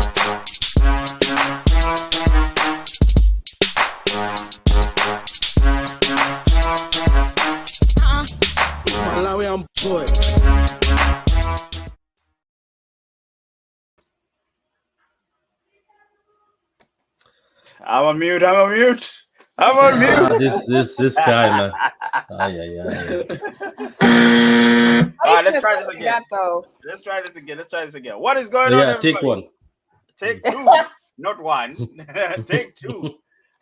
I'm boy. I'm on mute. This guy, man. All right, let's try this again. Let's try this again. What is going on, everybody? Take one. Take two. Not one. Take two.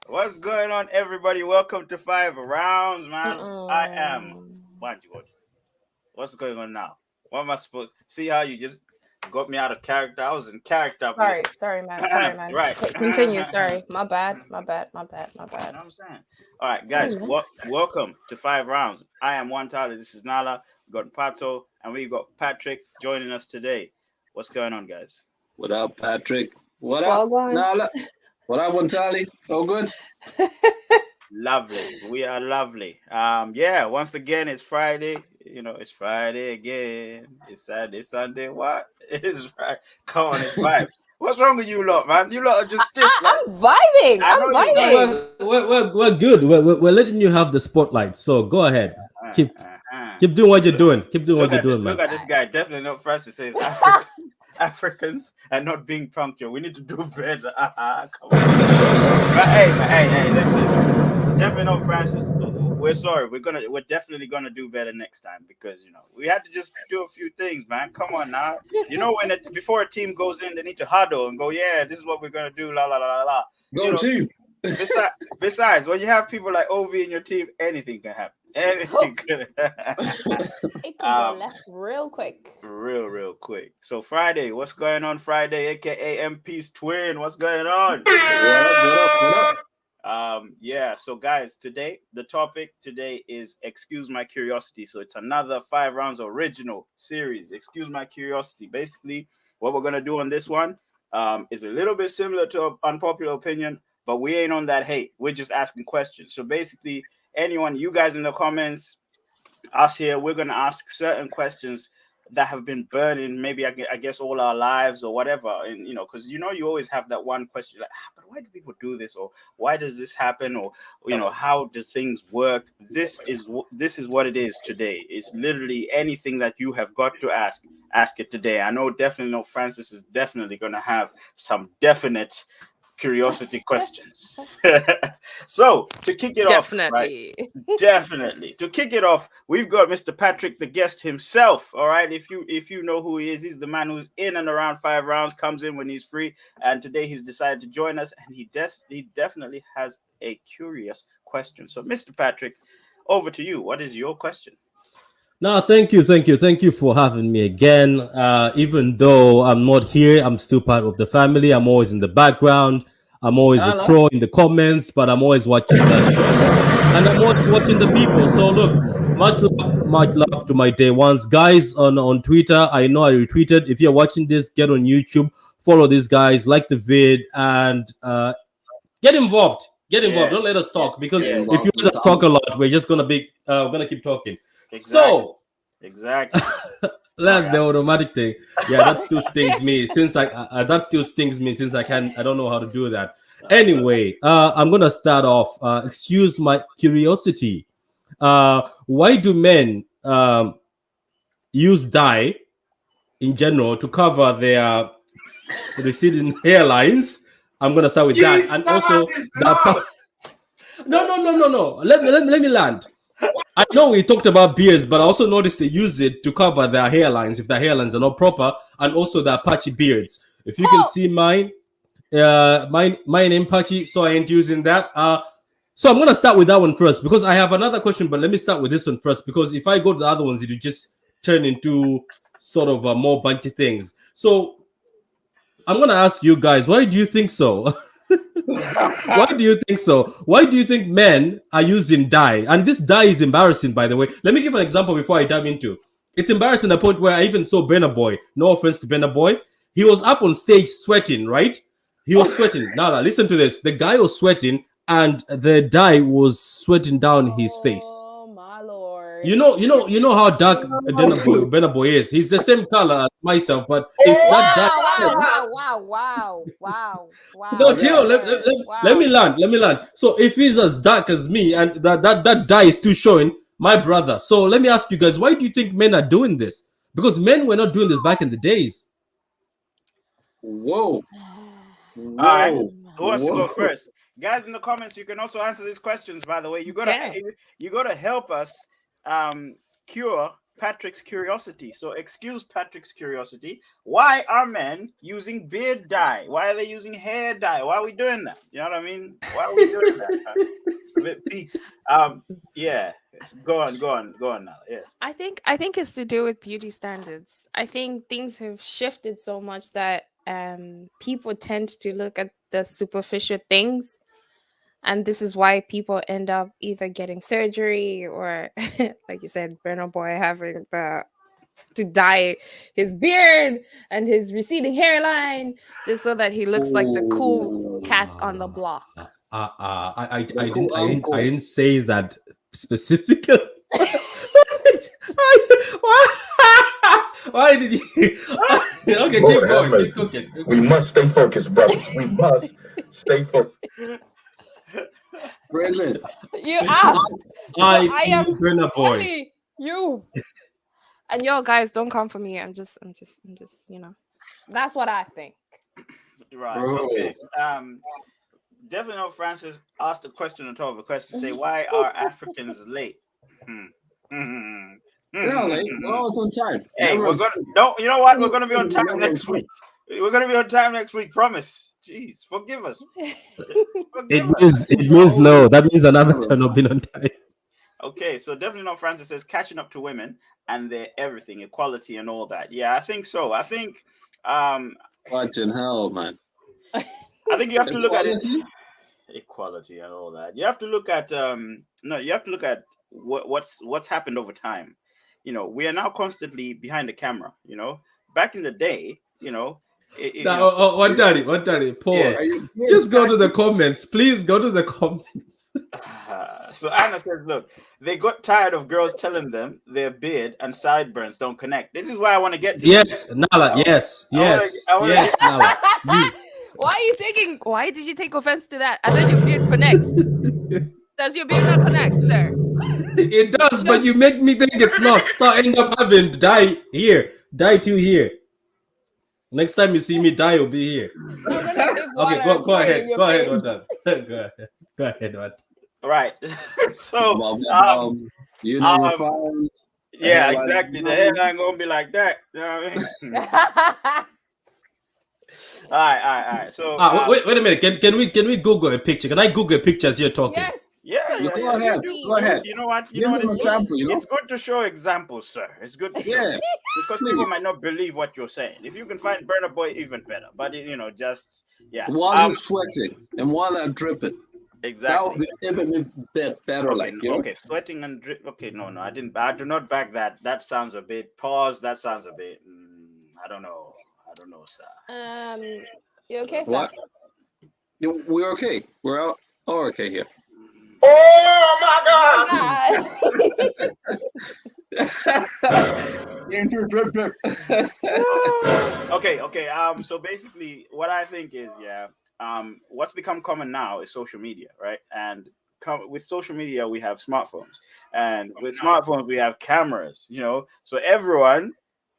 What's going on, everybody? Welcome to 5Roundz, man. I am Banji. What's going on now? What am I supposed to see? How you just got me out of character? I was in character. Sorry, man. Right. Continue. Sorry. My bad. You know what I'm saying? All right, guys. Welcome to 5Roundz. I am Untitled. This is Nala. We got Pato, and we got Patrick joining us today. What's going on, guys? What up, Patrick? What up, Nala? What up, Untitled? All good? Lovely. We are lovely. Yeah, once again, it's Friday. You know, it's Friday again. It's Saturday, Sunday. What? It's Friday. Come on, it's vibes. What's wrong with you lot, man? You lot are just stiff. I'm vibing. We're good. We're letting you have the spotlight. So go ahead. Keep doing what you're doing. Man. Look at this guy. Definitely not Francis says Africans and not being punctual. We need to do better. Come on. But hey, listen. Definitely not Francis. We're sorry. We're definitely gonna do better next time because we had to just do a few things, man. Come on now. Before a team goes in, they need to huddle and go, yeah, this is what we're gonna do. La la la la. Go team. Besides, when you have people like Ov in your team, anything can happen. Anything could happen. It could go left real quick. Real quick. So Friday, what's going on Friday? AKA MP's twin. What's going on? What up? Yeah, so guys, the topic today is Excuse My Curiosity. So it's another 5Roundz original series, Excuse My Curiosity. Basically, what we're gonna do on this one is a little bit similar to Unpopular Opinion, but we ain't on that hate. We're just asking questions. So basically, anyone, you guys in the comments, us here, we're gonna ask certain questions that have been burning maybe I guess all our lives or whatever, and because you always have that one question like, but why do people do this, or why does this happen, or how does things work? This is what it is today. It's literally anything that you have got to ask it today. I know Francis is definitely going to have some definite curiosity questions. So to kick it off, right? Definitely to kick it off, we've got Mr. Patrick, the guest himself. All right, if you know who he is, he's the man who's in and around 5Roundz, comes in when he's free, and today he's decided to join us, and he definitely has a curious question. So Mr. Patrick, over to you. What is your question? No, thank you for having me again. Even though I'm not here, I'm still part of the family. I'm always in the background. I'm always a troll in the comments, but I'm always watching that show. And I'm always watching the people. So look, much love to my day ones. Guys on Twitter, I know I retweeted. If you're watching this, get on YouTube, follow these guys, like the vid, and get involved. Yeah. Don't let us talk, because if you let us talk a lot, we're just gonna keep talking. Exactly. Like the automatic thing. Yeah, that still stings me since I don't know how to do that. Anyway, I'm gonna start off. Excuse my curiosity. Why do men use dye in general to cover their receding hairlines? I'm gonna start with that, and also that. No. Let me land. I know we talked about beards, but I also noticed they use it to cover their hairlines if their hairlines are not proper, and also the Apache beards. If you can see mine name Apache, so I ain't using that. So I'm gonna start with that one first because I have another question, but let me start with this one first, because if I go to the other ones, it will just turn into sort of more bunky things. So I'm gonna ask you guys, why do you think so? Why do you think so? Why do you think men are using dye? And this dye is embarrassing, by the way. Let me give an example before I dive into. It's embarrassing to the point where I even saw Burna Boy. No offense to Burna Boy. He was up on stage sweating, right? He was sweating. Now, listen to this. The guy was sweating, and the dye was sweating down his face. Oh my lord. You know how dark Burna Boy is. He's the same color as myself, but if that dark. Wow. No, Kyo, let me land. So if he's as dark as me and that dye is still showing, my brother. So let me ask you guys, why do you think men are doing this? Because men were not doing this back in the days. Whoa. All right. Who wants to go first? Guys, in the comments, you can also answer these questions, by the way. You gotta help us cure Patrick's curiosity. So excuse Patrick's curiosity. Why are men using beard dye? Why are they using hair dye? Why are we doing that? You know what I mean? Why are we doing that? It's a bit peak. Yeah. Go on now. Yes. I think it's to do with beauty standards. I think things have shifted so much that people tend to look at the superficial things. And this is why people end up either getting surgery or, like you said, Burna Boy having to dye his beard and his receding hairline just so that he looks like the cool cat on the block. I didn't say that specifically. Why did you? Okay, keep going. Keep cooking. We must stay focused, brothers. We must stay focused. Brilliant. You asked. I am Burna Boy. Only you. And yo, guys, don't come for me. I'm just, that's what I think. Right. Okay. Definitely not Francis asked a question on top of a question. Say, why are Africans late? Yeah, late. We're always on time. Hey, you know what? We're gonna be on time next week. We're gonna be on time next week. Promise. Jeez, forgive us. It means no. That means another turn not been on time. Okay, so definitely not Francis says catching up to women and their everything, equality and all that. Yeah, I think so. I think watching hell, man. I think you have to look at it. Equality and all that. You have to look at you have to look at what's happened over time. You know, we are now constantly behind the camera, you know. Back in the day, you know, what daddy, pause. Yeah. Just go to the comments. Please go to the comments. So Anna says, look, they got tired of girls telling them their beard and sideburns don't connect. This is why I want to get to Nala, yes, Nala. Why did you take offense to that? I thought your beard connects. Does your beard not connect there? It does, but you make me think it's not. So I end up having dye two here. Next time you see me, dye will be here. Okay, go ahead. Go ahead, Wanda. Right. So, you know, yeah, exactly. The hairline gonna be like that. You know what I mean? All right. So, wait a minute. Can we Google a picture? Can I Google a picture as you're talking? Yes. Yeah. Go ahead. You know what? It's good to show examples, sir. It's good to show. Because people might not believe what you're saying. If you can find Burna Boy, even better. But while I'm sweating and while I'm dripping. Exactly. That would be even better. Okay, sweating and drip. Okay, no, I didn't. I do not back that. That sounds a bit. Pause. That sounds a bit. I don't know, sir. You okay, sir? What? We're okay. We're all okay here. Oh my God! Drip. Okay. So basically, what I think is, what's become common now is social media, right? And with social media, we have smartphones, and with smartphones, we have cameras. You know, so everyone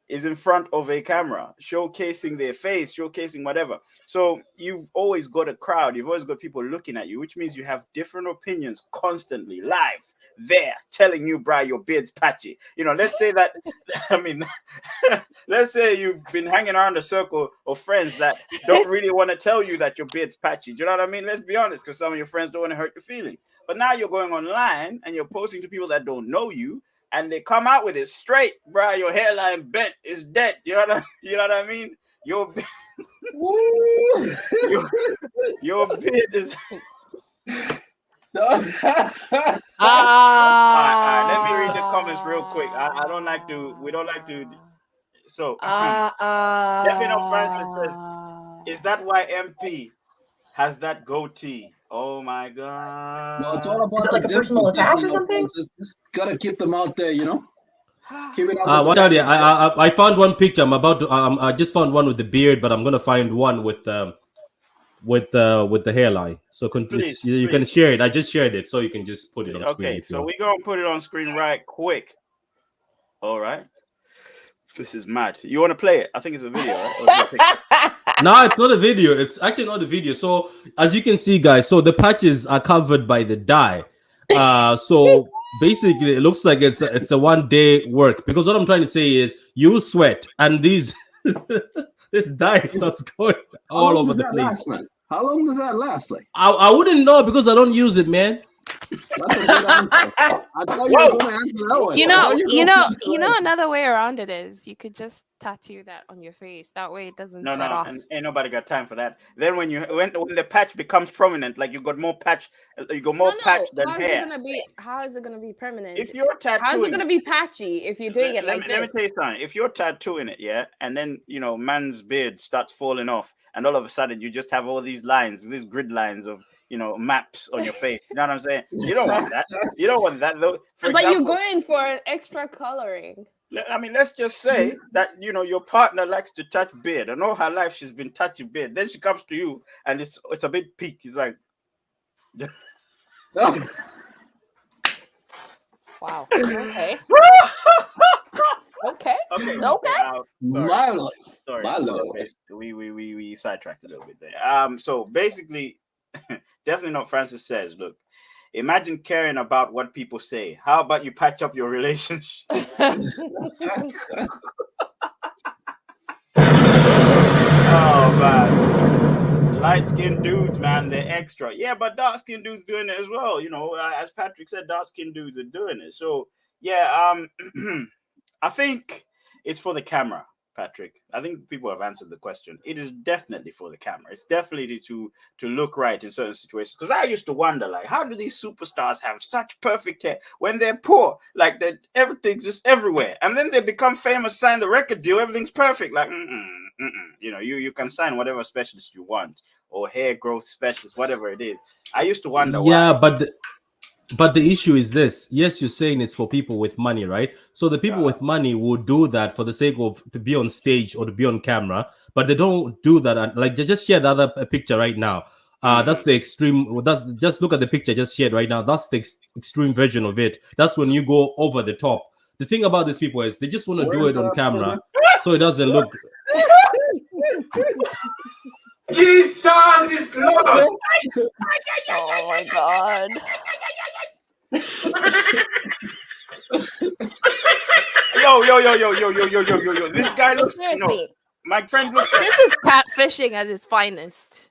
is in front of a camera, showcasing their face, showcasing whatever. So you've always got a crowd. You've always got people looking at you, which means you have different opinions constantly live there telling you, bro, your beard's patchy. You know, let's say that, let's say you've been hanging around a circle of friends that don't really want to tell you that your beard's patchy. Do you know what I mean? Let's be honest, because some of your friends don't want to hurt your feelings. But now you're going online and you're posting to people that don't know you, and they come out with it straight, bro. Your hairline bent is dead. You know what I mean? Your beard is. All right, let me read the comments real quick. I don't like to. We don't like to. So, Francis says, "Is that why MP has that goatee? Oh my god. No, it's all about Is it like the a personal dimples, attack you or know, something? Just gotta keep them out there, you know. Keep it out. What are you? I found one picture. I'm about to. I just found one with the beard, but I'm gonna find one with the hairline. So Please, you can share it. I just shared it, so you can just put it on screen. Okay, if you so want. we're gonna put it on screen right quick. All right. This is mad. You want to play it? I think it's a video, right? Or is it a picture? No, it's not a video. It's actually not a video. So as you can see, guys, so the patches are covered by the dye. So basically, it looks like it's a 1 day work, because what I'm trying to say is you sweat and these this dye starts going all over the place. Last, man? How long does that last? Like I wouldn't know because I don't use it, man. that's a good answer. I thought you were going to answer that one. You know, another way around it is you could just tattoo that on your face. That way it doesn't sweat off. And ain't nobody got time for that. Then when the patch becomes prominent, like you got more patch, patch than hair. How is it gonna be permanent? If you're tattooing, how is it gonna be patchy if you're doing it like this? Let me tell you something. If you're tattooing it, yeah, and then man's beard starts falling off, and all of a sudden you just have all these lines, these grid lines of maps on your face. You know what I'm saying? You don't want that. You don't want that though. But you're going for an extra coloring. I mean, let's just say that your partner likes to touch beard, and all her life she's been touching beard. Then she comes to you, and it's a bit peak. It's like, wow. Okay. Okay. My lord. Sorry. My lord. We sidetracked a little bit there. So basically, definitely not. Francis says, look. Imagine caring about what people say. How about you patch up your relationship? Oh man, light-skinned dudes, man, they're extra. Yeah, but dark-skinned dudes doing it as well. As Patrick said, dark-skinned dudes are doing it. So yeah, I think it's for the camera. Patrick, I think people have answered the question. It is definitely for the camera. It's definitely to look right in certain situations. Because I used to wonder, like, how do these superstars have such perfect hair when they're poor? Like, that everything's just everywhere, and then they become famous, sign the record deal, everything's perfect. Like, you can sign whatever specialist you want, or hair growth specialist, whatever it is. I used to wonder. Yeah, why. But the issue is this. Yes, you're saying it's for people with money, right? So the people with money would do that for the sake of to be on stage or to be on camera, but they don't do that. Like, just share the other picture right now. That's the extreme. That's just look at the picture just shared right now. That's the extreme version of it. That's when you go over the top. The thing about these people is they just want to do it on camera, so it doesn't look. Jesus is Lord. Oh my God. Yo. This guy looks. My friend looks. This is catfishing at its finest.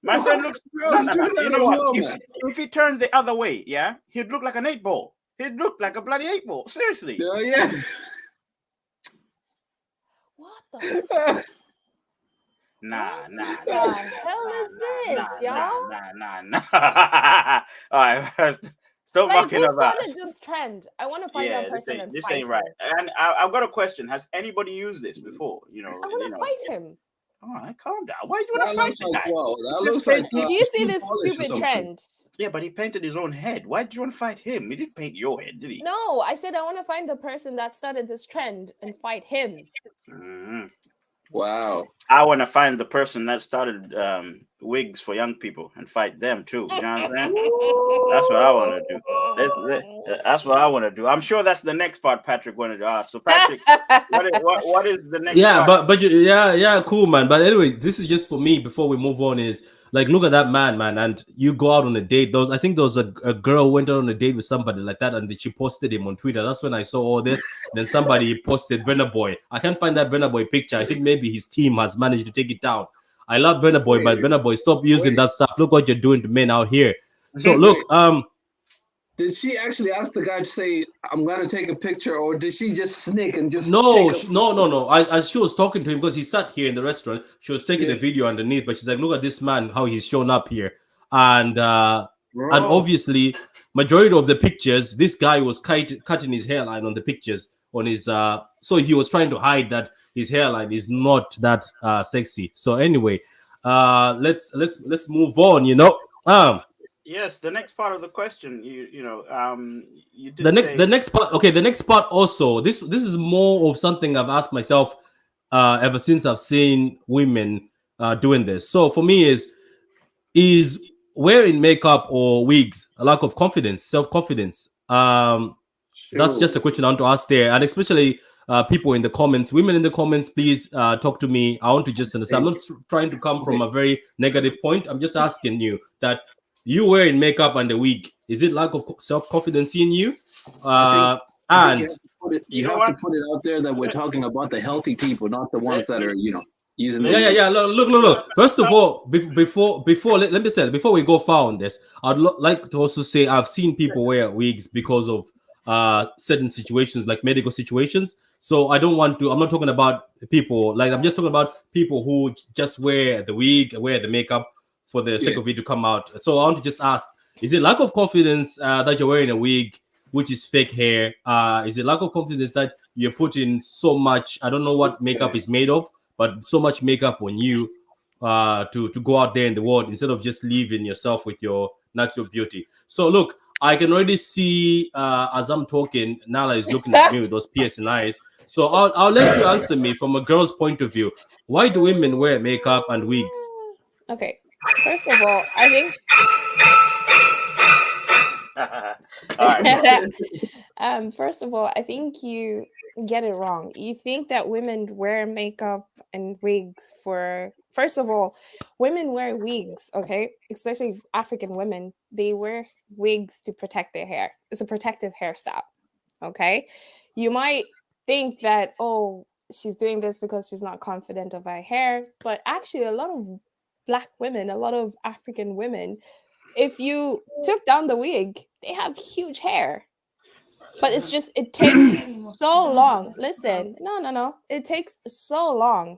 My friend looks. You know what? If he turned the other way, yeah, he'd look like an 8-ball. He'd look like a bloody 8-ball. Seriously. Yeah. What the? Nah. What the hell is this, y'all? Nah. All right, stop mucking about. Who started this trend? I want to find that person and this fight ain't right. him. And I've got a question. Has anybody used this before? I want to fight him. All right, calm down. Why do you want to fight the guy? That looks like. Do you see this stupid trend? Yeah, but he painted his own head. Why do you want to fight him? He didn't paint your head, did he? No, I said I want to find the person that started this trend and fight him. Mm-hmm. Wow. I want to find the person that started wigs for young people and fight them too. You know what I'm saying? That's what I want to do. That's what I want to do. I'm sure that's the next part Patrick wanted to ask. So Patrick, what is the next part? but cool, man. But anyway, this is just for me before we move on is like, look at that man, and you go out on a date. There was a girl went out on a date with somebody like that, and she posted him on Twitter. That's when I saw all this. Then somebody posted Burna Boy. I can't find that Burna Boy picture. I think maybe his team has managed to take it down. I love Burna Boy, but Burna Boy, stop using that stuff. Look what you're doing to men out here. So look, did she actually ask the guy to say, "I'm gonna take a picture," or did she just sneak and just? No. As she was talking to him, because he sat here in the restaurant, she was taking a video underneath. But she's like, "Look at this man, how he's shown up here," and obviously, majority of the pictures, this guy was cutting his hairline on the pictures on his. So he was trying to hide that his hairline is not that sexy. So anyway, let's move on. Yes, the next part of the question, you did the next say the next part. Okay, the next part also. This is more of something I've asked myself ever since I've seen women doing this. So for me, is wearing makeup or wigs a lack of confidence, self-confidence? That's just a question I want to ask there, and especially people in the comments, women in the comments, please talk to me. I want to just understand. I'm not trying to come from a very negative point. I'm just asking you that you wearing makeup and the wig, is it lack of self-confidence in you? I And think you You know have to what? put it out there that we're talking about the healthy people, not the ones that are, using the yeah. wigs. Look. First of all, before let me say it, before we go far on this, I'd like to also say I've seen people wear wigs because of certain situations, like medical situations. So I don't want to. I'm not talking about people. Like I'm just talking about people who just wear the wig, wear the makeup for the sake of it to come out. So I want to just ask: is it lack of confidence that you're wearing a wig, which is fake hair? Is it lack of confidence that you're putting so much? I don't know what makeup is made of, but so much makeup on you to go out there in the world instead of just leaving yourself with your natural beauty. So look, I can already see as I'm talking, Nala is looking at me with those piercing eyes. So I'll let you answer me from a girl's point of view. Why do women wear makeup and wigs? Okay. First of all, I think all right. first of all, I think you get it wrong. You think that women wear makeup and wigs for, first of all, women wear wigs, okay? Especially African women, they wear wigs to protect their hair. It's a protective hairstyle, okay? You might think that, oh, she's doing this because she's not confident of her hair, but actually, a lot of Black women, a lot of African women, if you took down the wig, they have huge hair. But it's just, it takes so long. Listen, no. It takes so long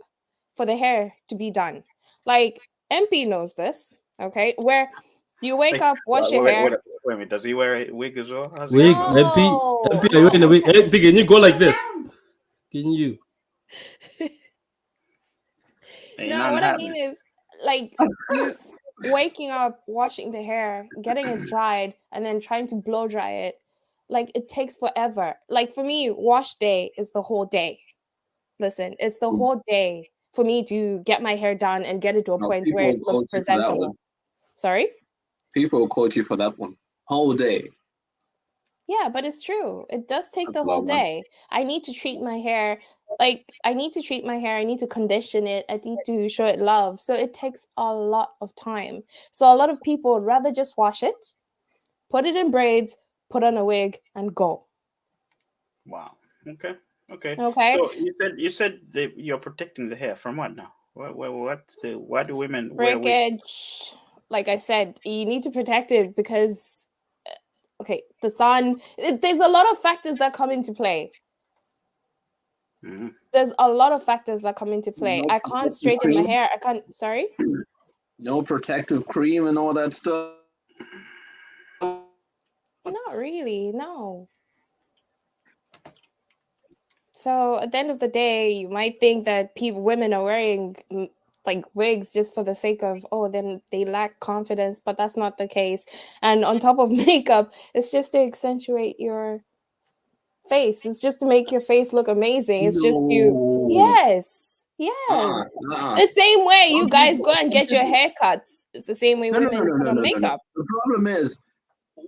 for the hair to be done. Like, MP knows this, okay? Where you wake up, wash your hair. Wait a minute. Does he wear a wig as well? How's he Wig, wear? MP, No. MP, are you wearing a wig? MP, can you go like this? Can you? Ain't No, nothing what I happening. mean is, like, you waking up, washing the hair, getting it dried, and then trying to blow dry it. Like, it takes forever. Like, for me, wash day is the whole day. Listen, it's the whole day for me to get my hair done and get it to a No, point people where will it looks quote you for that presentable. one. Sorry? People will quote you for that one. Whole day. Yeah, but it's true. It does take That's the a lot, whole man. day. I need to treat my hair. Like, I need to treat my hair. I need to condition it. I need to show it love. So it takes a lot of time. So a lot of people would rather just wash it, put it in braids, put on a wig, and go. Wow. Okay. Okay. Okay? So you said that you're protecting the hair from what now? Why do women wear wigs? Breakage. Like I said, you need to protect it because, okay, the sun, there's a lot of factors that come into play. Mhm. There's a lot of factors that come into play. No I can't protective straighten my cream. hair. I can't, sorry? No protective cream and all that stuff. Not really, no. So at the end of the day, you might think that women are wearing like wigs just for the sake of, oh, then they lack confidence, but that's not the case. And on top of makeup, it's just to accentuate your face. It's just to make your face look amazing. It's just to, No. yes, yes. The same way you guys go and get your haircuts. It's the same way No. women put on makeup. The problem is,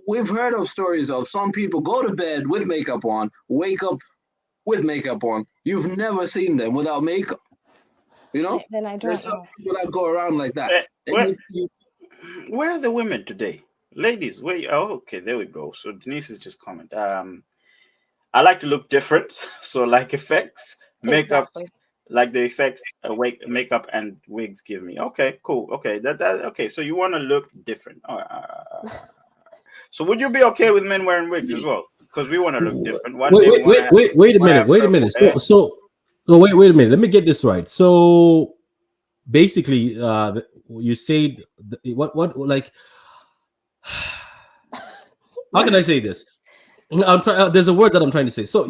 we've heard of stories of some people go to bed with makeup on, wake up with makeup on. You've never seen them without makeup. You know? Then I There's don't some know. people that go around like that. Where are the women today? Ladies, okay, there we go. So Denise is just comment. I like to look different. So like effects, makeup, Exactly. like the effects makeup and wigs give me. Okay, cool. Okay, that okay. So you want to look different. So would you be okay with men wearing wigs as well? Because we want to look different. One day we want to Wait a minute. So wait a minute. Let me get this right. So basically, you said what like how can I say this? There's a word that I'm trying to say. So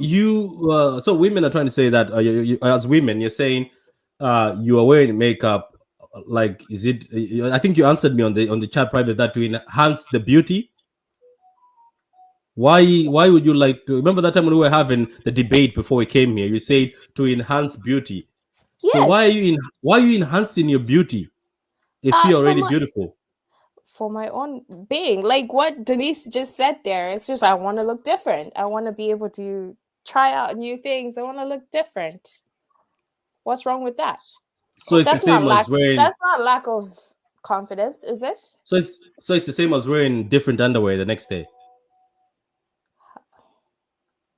so women are trying to say that you, as women, you're saying you are wearing makeup like, is it? I think you answered me on the chat private that to enhance the beauty. Why would you like to? Remember that time when we were having the debate before we came here? You said to enhance beauty. So Yes. why are you enhancing your beauty if you're already beautiful? For my own being, like what Denise just said there. It's just I want to look different. I want to be able to try out new things. I want to look different. What's wrong with that? So it's the same as wearing. That's not lack of confidence, is it? So it's the same as wearing different underwear the next day.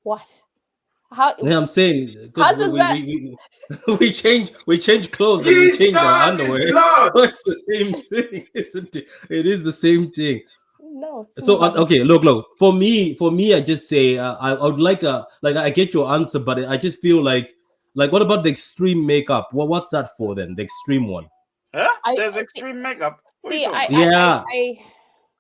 What? How? Yeah, I'm saying How because does that? we change clothes and we change our underwear. It's the same thing, isn't it? It is the same thing. No. So okay, look. For me, I just say I would like I get your answer, but I just feel like what about the extreme makeup? What's that for then? The extreme one? Huh? There's extreme makeup.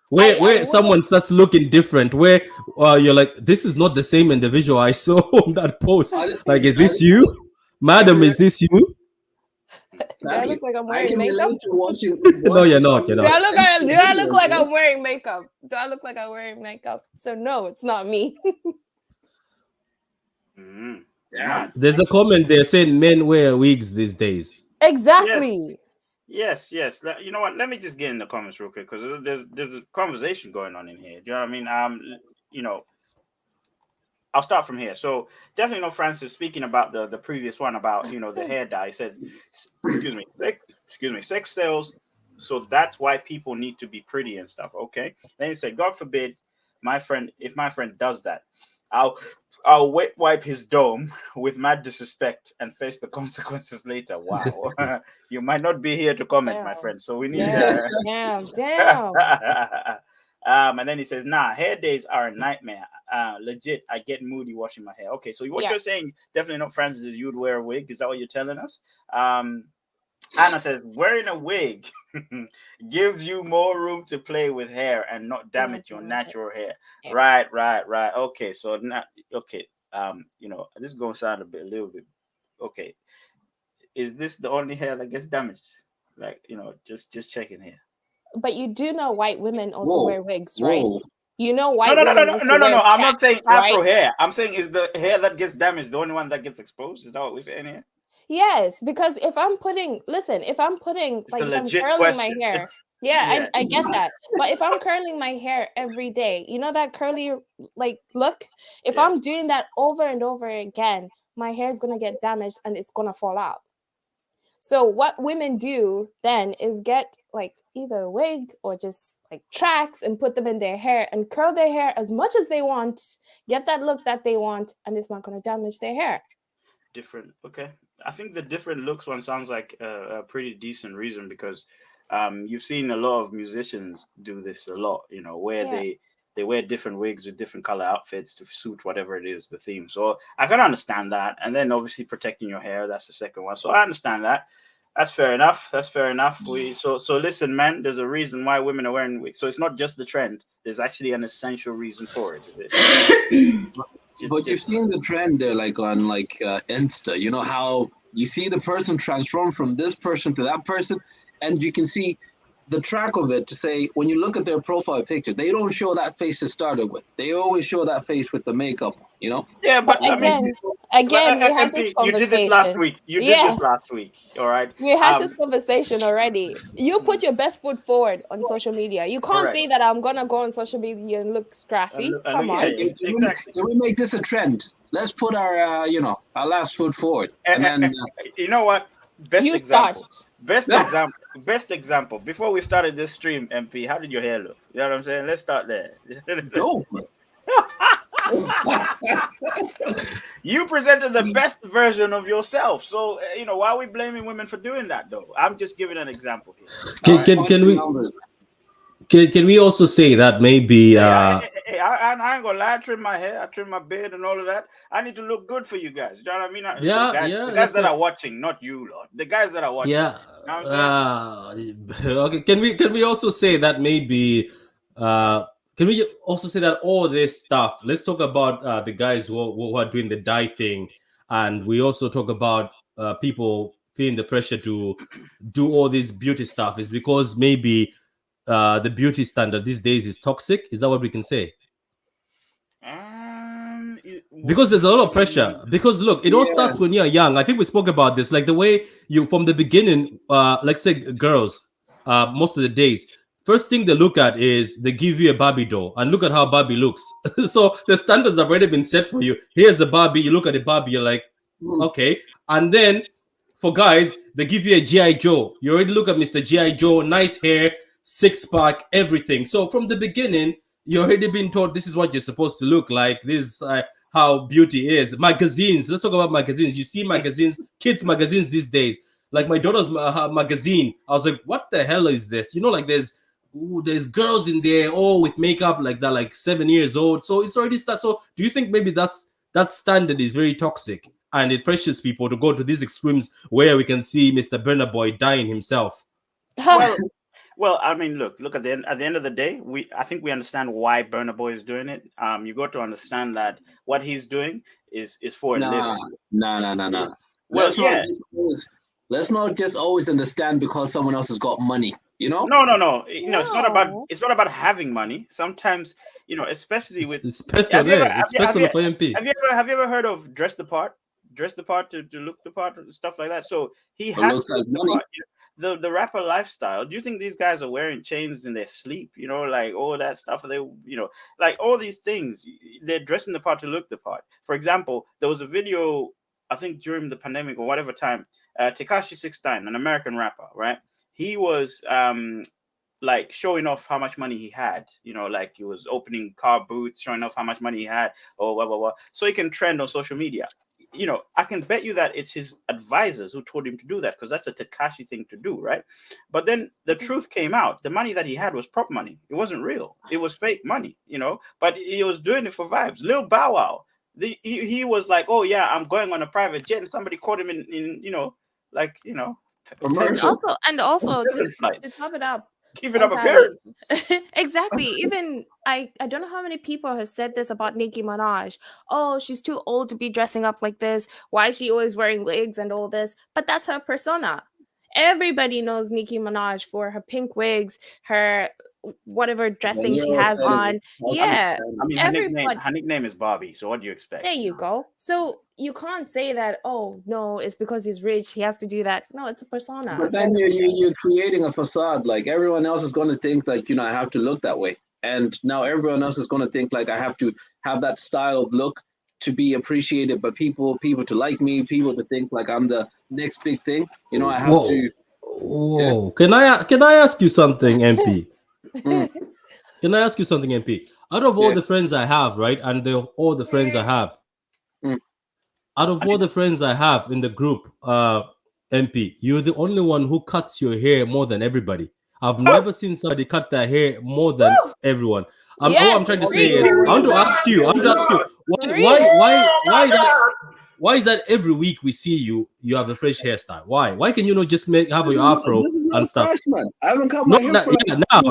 Where someone starts looking different, where you're like, this is not the same individual I saw on that post. Like, is this you, madam? Is this you? Do I look like I'm wearing makeup? No, you're not. Do I look like I'm wearing makeup? Do I look like I'm wearing makeup? So no, it's not me. Yeah. There's a comment there saying men wear wigs these days. Exactly. Yes. You know what? Let me just get in the comments real quick because there's a conversation going on in here. Do you know what I mean? I'll start from here. So definitely, Francis speaking about the previous one about the hair dye. He said, excuse me, sex sells, so that's why people need to be pretty and stuff. Okay. Then he said, God forbid, if my friend does that, I'll wet wipe his dome with mad disrespect and face the consequences later. Wow. You might not be here to comment, my friend. So we need Damn. And then he says, nah, hair days are a nightmare. Legit, I get moody washing my hair. Okay, so what you're saying, definitely not Francis, is you'd wear a wig. Is that what you're telling us? Anna says, wearing a wig gives you more room to play with hair and not damage your natural hair. Yeah. Right. Okay, so now, this is going to sound a little bit, okay. Is this the only hair that gets damaged? Like, just checking here. But you do know white women also wear wigs, right? You know white no. I'm not saying afro hair. I'm saying is the hair that gets damaged the only one that gets exposed? Is that what we're saying here? Yes, because if I'm curling my hair, I get that. But if I'm curling my hair every day, that curly look, if I'm doing that over and over again, my hair is gonna get damaged and it's gonna fall out. So what women do then is get either a wig or just tracks and put them in their hair and curl their hair as much as they want, get that look that they want, and it's not going to damage their hair. Different. Okay. I think the different looks one sounds like a pretty decent reason because you've seen a lot of musicians do this a lot, where they wear different wigs with different color outfits to suit whatever it is, the theme. So I can understand that. And then obviously protecting your hair, that's the second one. So I understand that. That's fair enough. So listen, man, there's a reason why women are wearing wigs. So it's not just the trend. There's actually an essential reason for it. Is it? But you've seen the trend there, on Insta, how you see the person transform from this person to that person, and you can see the track of it to say, when you look at their profile picture, they don't show that face to start with. They always show that face with the makeup, Yeah, but again, we had this conversation. You did this last week. This last week. All right. We had this conversation already. You put your best foot forward on social media. You can't say that I'm gonna go on social media and look scruffy. Come on. Can we make this a trend? Let's put our our last foot forward. And then you know what? Best example. Before we started this stream, MP, how did your hair look? You know what I'm saying? Let's start there. Dope. You presented the best version of yourself. So, why are we blaming women for doing that, though? I'm just giving an example here. Can we also say that maybe I ain't gonna lie, I trim my hair, I trim my beard and all of that. I need to look good for you guys. You know what I mean? The guys that are watching, not you, Lord. The guys that are watching. Yeah. You know what I'm saying? Okay. Can we also say that maybe can we also say that all this stuff? Let's talk about the guys who are doing the dye thing, and we also talk about people feeling the pressure to do all this beauty stuff is because maybe the beauty standard these days is toxic? Is that what we can say? Because there's a lot of pressure. Because look, it all starts when you're young. I think we spoke about this, like the way you from the beginning, like say girls, most of the days, first thing they look at is they give you a Barbie doll and look at how Barbie looks. So the standards have already been set for you. Here's a Barbie, you look at the Barbie, you're like, okay. And then for guys, they give you a G.I. Joe. You already look at Mr. G.I. Joe, nice hair, six-pack, everything. So from the beginning, you're already been told this is what you're supposed to look like. This is how beauty is. Magazines. Let's talk about magazines. You see magazines, kids magazines these days. Like my daughter's magazine. I was like, what the hell is this? You know, like there's girls in there all with makeup like that, like 7 years old. So it's already started. So do you think maybe that standard is very toxic and it pressures people to go to these extremes where we can see Mr. Burna Boy dying himself? Well, I mean, look at the end of the day, I think we understand why Burna Boy is doing it. You got to understand that what he's doing is for a living. No. Well, Let's not just always understand because someone else has got money. You know? No. You know, it's not about having money. Sometimes, you know, especially with it's personal for MP. Have you ever heard of dress the part to look the part, stuff like that? So he has to look the part, you know, the rapper lifestyle. Do you think these guys are wearing chains in their sleep? You know, like all that stuff. They, you know, like all these things. They're dressing the part to look the part. For example, there was a video, I think during the pandemic or whatever time, Tekashi 6ix9ine, an American rapper, right? He was like showing off how much money he had. You know, like he was opening car boots, showing off how much money he had, or blah blah blah, so he can trend on social media. You know, I can bet you that it's his advisors who told him to do that because that's a Tekashi thing to do, right? But then the truth came out. The money that he had was prop money. It wasn't real. It was fake money, you know, but he was doing it for vibes. Lil Bow Wow, he was like, oh yeah, I'm going on a private jet, and somebody caught him in you know, like, you know, and also just to top it up, keeping up appearance. Exactly. Even I don't know how many people have said this about Nicki Minaj. Oh, she's too old to be dressing up like this. Why is she always wearing wigs and all this? But that's her persona. Everybody knows Nicki Minaj for her pink wigs, her whatever dressing she has on. Yeah. I mean, her nickname is Bobby. So what do you expect? There you go. So you can't say that, oh, no, it's because he's rich, he has to do that. No, it's a persona. But then you're creating a facade. Like everyone else is going to think like, you know, I have to look that way. And now everyone else is going to think like I have to have that style of look to be appreciated by people to like me, people to think like I'm the next big thing. You know, I have to. Whoa. Yeah. Can I ask you something, MP? Can I ask you something, MP? Out of all the friends I have, right, and all the friends I have, out of all the friends I have in the group, MP, you're the only one who cuts your hair more than everybody. I've never seen somebody cut their hair more than everyone. All I'm trying to say is, I want to ask you, why is that every week we see you have a fresh hairstyle? Why can you not just have your afro and stuff? Fresh, man. I haven't cut my hair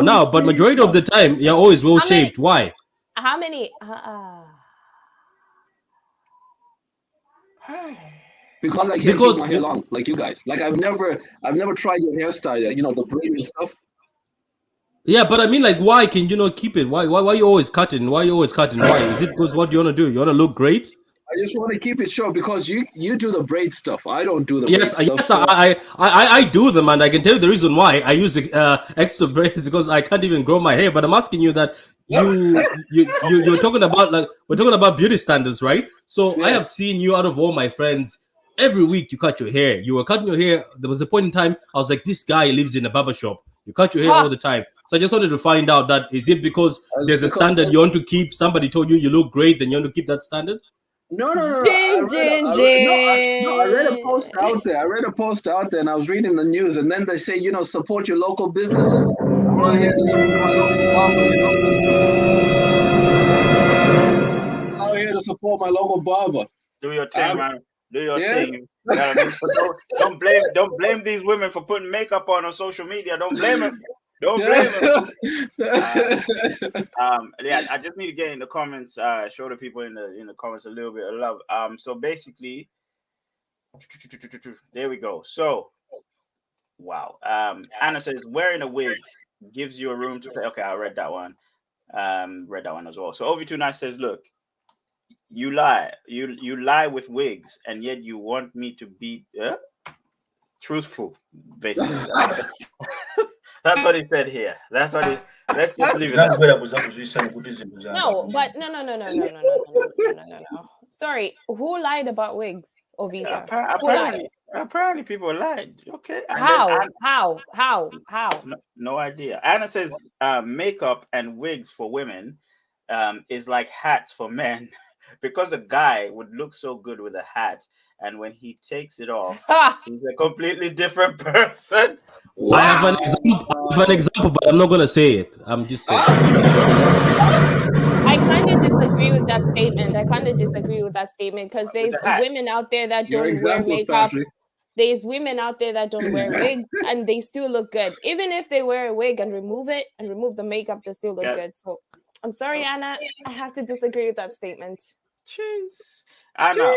now, but majority of the time you're always well shaved. Why? How many? Because I can't keep my hair long, like you guys. Like I've never tried your hairstyle. You know, the braid and stuff. Yeah, but I mean, like, why can you not keep it? Why you always cutting? Why you always cutting? Why? Is it because what do you want to do? You want to look great? I just want to keep it short because you do the braid stuff. I don't do the braid stuff. Yes, I do them, and I can tell you the reason why I use extra braids because I can't even grow my hair. But I'm asking you that you're talking about, like, we're talking about beauty standards, right? So I have seen you out of all my friends. Every week you cut your hair. You were cutting your hair. There was a point in time I was like, this guy lives in a barber shop. You cut your hair all the time. So I just wanted to find out that is it because there's a standard you want to keep? Somebody told you look great, then you want to keep that standard? No. I read a post out there. And I was reading the news, and then they say, you know, support your local businesses. I'm not here to support my local barber, you know. It's out here to support my local barber. Do your thing, man. Do your thing. Don't blame these women for putting makeup on social media. Don't blame them. Don't blame them. I just need to get in the comments. Show the people in the comments a little bit of love. So basically, There we go. So, wow. Anna says wearing a wig gives you a room to play. Okay, I read that one. Read that one as well. So OV29 says, look, you lie. You lie with wigs, and yet you want me to be truthful, basically. That's what he said here. That's what he. Let's just leave it. That's At where I was saying. No, but no. Sorry, who lied about wigs, Ovika? Who lied? Apparently, people lied. Okay. And How? then How? no idea. Anna says makeup and wigs for women is like hats for men because a guy would look so good with a hat, and when he takes it off, he's a completely different person. I have an example, but I'm not gonna say it. I'm just saying. I kind of disagree with that statement because there's women out there that don't wear makeup. Patrick. There's women out there that don't wear wigs and they still look good. Even if they wear a wig and remove it and remove the makeup, they still look good. So I'm sorry, Anna. I have to disagree with that statement. Jeez. Anna,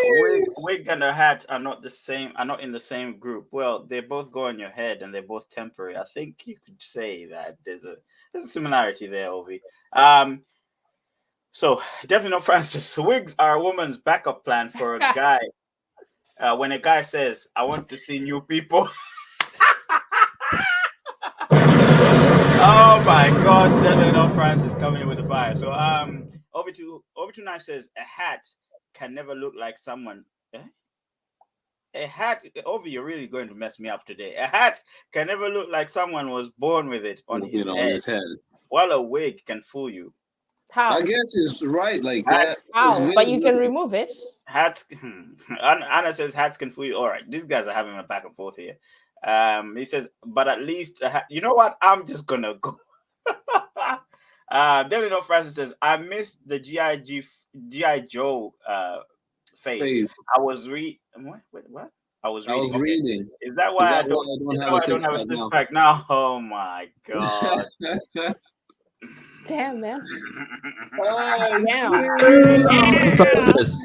wig and a hat are not the same, are not in the same group. Well, they both go on your head and they're both temporary. I think you could say that there's a similarity there, Ovi. So definitely not Francis. Wigs are a woman's backup plan for a guy. When a guy says, I want to see new people. Oh my gosh, definitely not Francis coming in with the fire. So Over29 says a hat can never look like someone. A hat, Ovi, you're really going to mess me up today. A hat can never look like someone was born with it on his head. While a wig can fool you. How? I guess it's right, like hats, that. How? But you can remove it. Hats. Anna says hats can fool you. All right, these guys are having a back and forth here. He says, but at least you know what? I'm just gonna go. Definitely not Francis says, I missed the G.I. Joe phase. I was what? I was reading. Is that why I don't have a six pack now? Oh my god. Damn, man. Francis.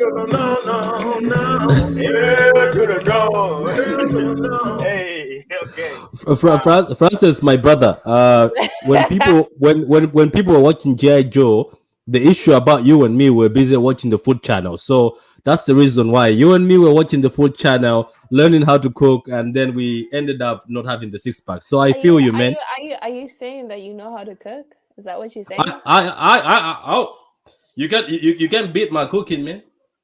Hey, okay. Francis, my brother. When people were watching G.I. Joe, the issue about you and me were busy watching the food channel. So that's the reason why you and me were watching the food channel, learning how to cook, and then we ended up not having the six pack. So I feel you, man. Are you saying that you know how to cook? Is that what you're saying? You can beat my cooking, man.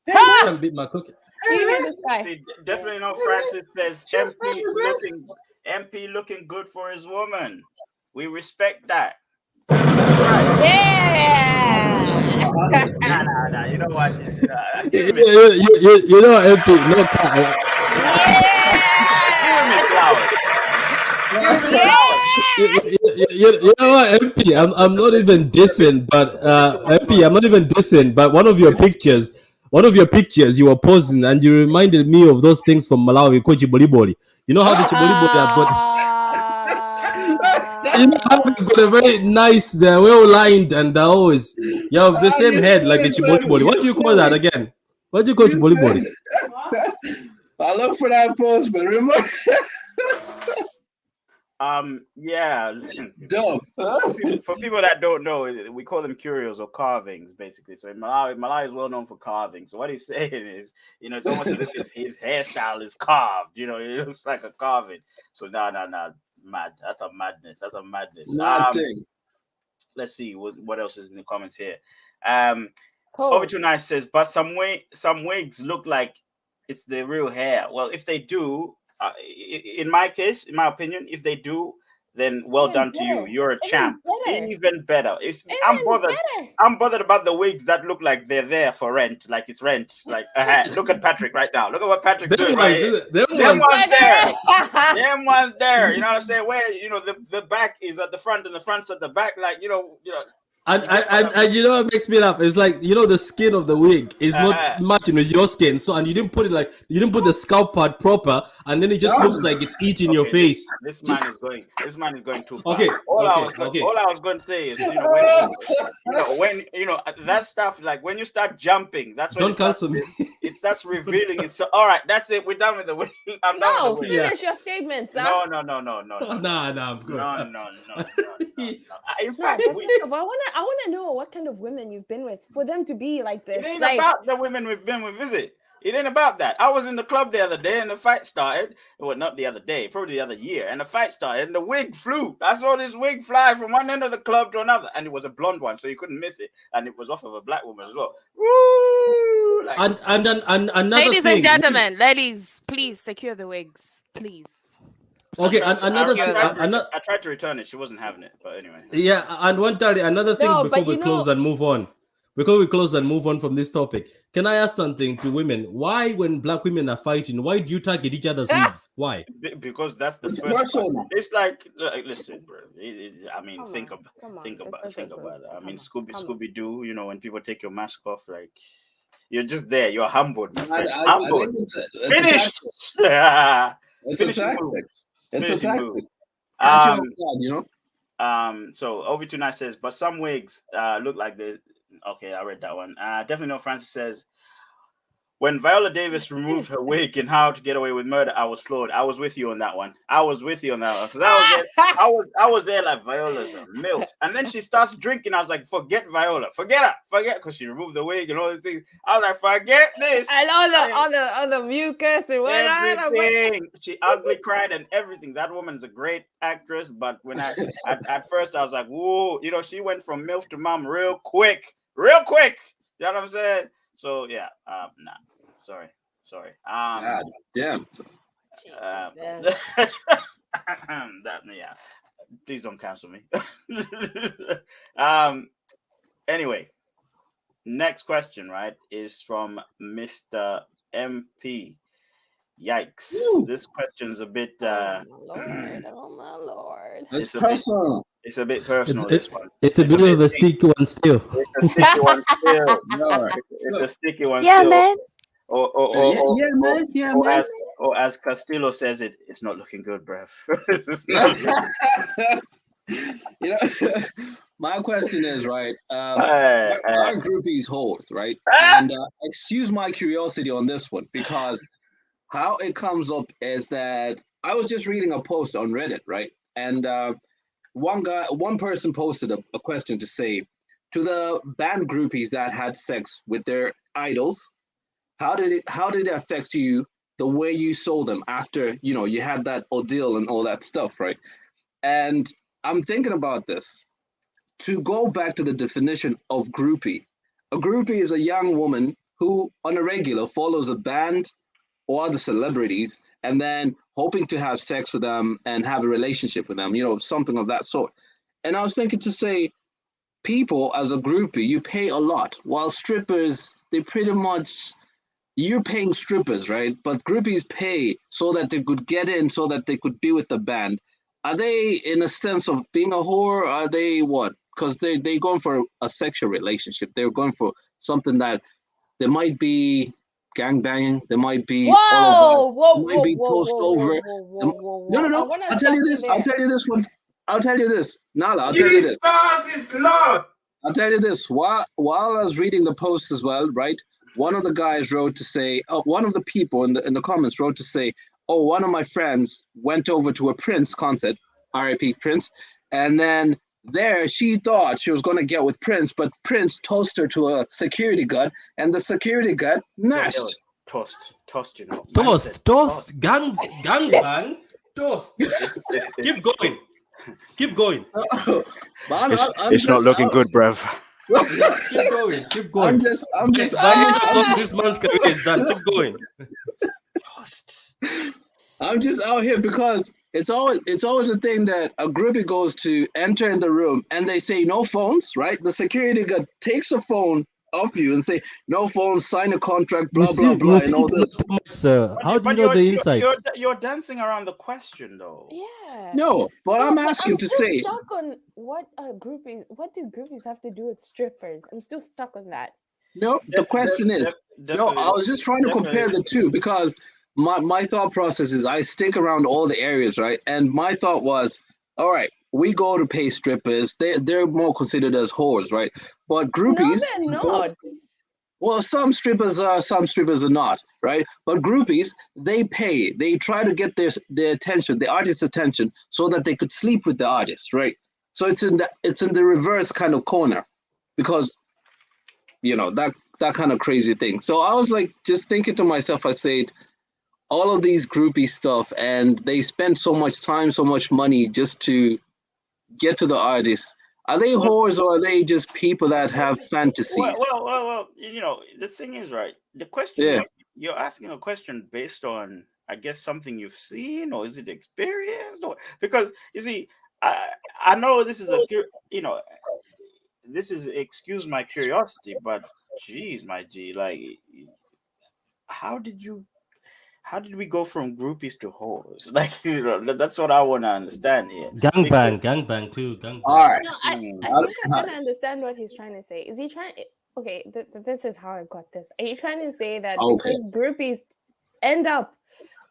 You can beat my cooking. Do you hear this guy? See, definitely not. Francis says MP looking good for his woman. We respect that. Yeah. Nah. You know what? You know MP. No, You know what, MP? I'm not even dissing, but MP, I'm not even dissing. But one of your pictures, you were posing, and you reminded me of those things from Malawi, called Chiboliboli. You know how the Chiboliboli are, but you know how they got a very nice, they're well lined, and they're always you have the same head like a Chiboliboli. What do you call that again? What do you call Chiboliboli? I look for that post, but remember. Yeah. Dope. For people that don't know, we call them curios or carvings, basically. So Malawi is well known for carving. So what he's saying is, it's almost as if his hairstyle is carved. It looks like a carving. So no, mad. That's a madness. Let's see what else is in the comments here. Over29 says, but some wigs look like it's the real hair. Well, if they do. In my case, in my opinion, if they do, then well done to you. You're a champ. Even better. I'm bothered about the wigs that look like they're there for rent, like it's rent. Like look at Patrick right now. Look at what Patrick's doing right here. Them ones there. Them ones there. You know what I'm saying? Where the back is at the front and the front's at the back. Like And you know what makes me laugh? It's like the skin of the wig is not matching with your skin. So you didn't put the scalp part proper, and then it just looks like it's eating your face. This man is going too far. Okay. All I was going to say is when that stuff, like when you start jumping, that's when don't cancel me. it starts revealing it. So all right, that's it. We're done with the wig. I'm done No, with the wig. finish your statement, sir. No. Nah, I'm good. No. In fact, First of all, I wanna know what kind of women you've been with for them to be like this. it ain't Like, about the women we've been with, is it? It ain't about that. I was in the club the other day and the fight started. Well, not the other day, probably the other year. And the fight started and the wig flew. I saw this wig fly from one end of the club to another. And it was a blonde one, so you couldn't miss it. And it was off of a black woman as well. Woo! Like, And another ladies thing. and gentlemen, ladies, please secure the wigs, please. Okay, and another I tried to return it. She wasn't having it. But anyway. yeah, and another thing No, before but we you close know- and move on. Before we close and move on from this topic, can I ask something to women? Why, when black women are fighting, why do you target each other's wigs? Why? Because that's the It's first personal. part. It's like listen, bro. I mean, Come think on, about come on. think about Listen. it. I mean, Come on. Scooby Doo. You know, when people take your mask off, like you're just there. You're humbled, my friend. I Humbled. think it's Finish. It's Finish a your move. tactic. It's a Finishing move. tactic. Catch you off guard, you know. So OV29 says, but some wigs look like the. Okay, I read that one. Definitely no. Francis says, when Viola Davis removed her wig in How to Get Away with Murder, I was floored. I was with you on that one. Because I was there like Viola's a milk. And then she starts drinking. I was like, forget Viola. Forget her. Because she removed the wig and all these things. I was like, forget this. And all the mucus and whatnot. Everything. She ugly cried and everything. That woman's a great actress. But when at first I was like, whoa, you know, she went from MILF to mom real quick. You know what I'm saying? So yeah, nah. Sorry. God damn. Yeah. Please don't cancel me. Anyway, next question, right, is from Mr. MP. Yikes. Woo. This question's a bit Oh my lord. It's personal. it's a bit personal, It's- this one. It's a bit of a sticky one still. It's a sticky one still. No. It's a sticky one Yeah, still. man. Yeah, man. Or as Castillo says it, it's not looking good, bruv. It's not You know, my question is right. Hey, Our groupies hold, right? And excuse my curiosity on this one because how it comes up is that I was just reading a post on Reddit, right? And one person posted a question to say to the band groupies that had sex with their idols, how did it affect you the way you saw them after you had that ordeal and all that stuff, right? And I'm thinking about this. To go back to the definition of groupie, a groupie is a young woman who, on a regular, follows a band or other celebrities and then hoping to have sex with them and have a relationship with them, something of that sort. And I was thinking to say, people as a groupie, you pay a lot, while strippers, they pretty much, you're paying strippers, right? But groupies pay so that they could get in, so that they could be with the band. Are they in a sense of being a whore? Are they what? Because they're going for a sexual relationship. They're going for something that they might be gangbanging. They might be Whoa. might be toast over. No. I'll tell you this. I'll tell you this. Nala, I'll tell you this. Jesus is Lord. I'll tell you this. While I was reading the post as well, right? One of the guys wrote to say, one of the people in the comments wrote to say, oh, one of my friends went over to a Prince concert, R.I.P. Prince, and then there she thought she was going to get with Prince, but Prince tossed her to a security guard, and the security guard nashed. Toast, you know. Toast, gang bang, toast. Keep going. It's not looking good, bruv. Keep going. I'm just. This man's career is done. Keep going. I'm just out here because it's always a thing that a groupie goes to enter in the room and they say no phones, right? The security guard takes a phone off you and say no phones, sign a contract, blah blah blah, and all this. Sir, how do you know the insights? You're dancing around the question, though. Yeah. No, but I'm asking to still say. stuck on what do groupies have to do with strippers? I'm still stuck on that. No, the question is. No, I was just trying to compare the two because my thought process is I stick around all the areas, right? And my thought was, all right, we go to pay strippers. They're more considered as whores, right? But groupies. No, they're not. Well, some strippers are not, right? But groupies, they pay. They try to get their attention, the artist's attention, so that they could sleep with the artist, right? So it's in the reverse kind of corner, because that kind of crazy thing. So I was like just thinking to myself, I said, all of these groupie stuff, and they spend so much time, so much money just to get to the artist. Are they whores, or are they just people that have fantasies? Well, the thing is, right? The question you're asking a question based on, I guess, something you've seen, or is it experienced? Or because you see, I know this is this is, excuse my curiosity, but geez, my G, like, how did we go from groupies to whores? Like, that's what I want to understand here. Gangbang too. Gangbang. All right. No, I think I'm trying to understand what he's trying to say. Is he trying? Okay, this is how I got this. Are you trying to say that because groupies end up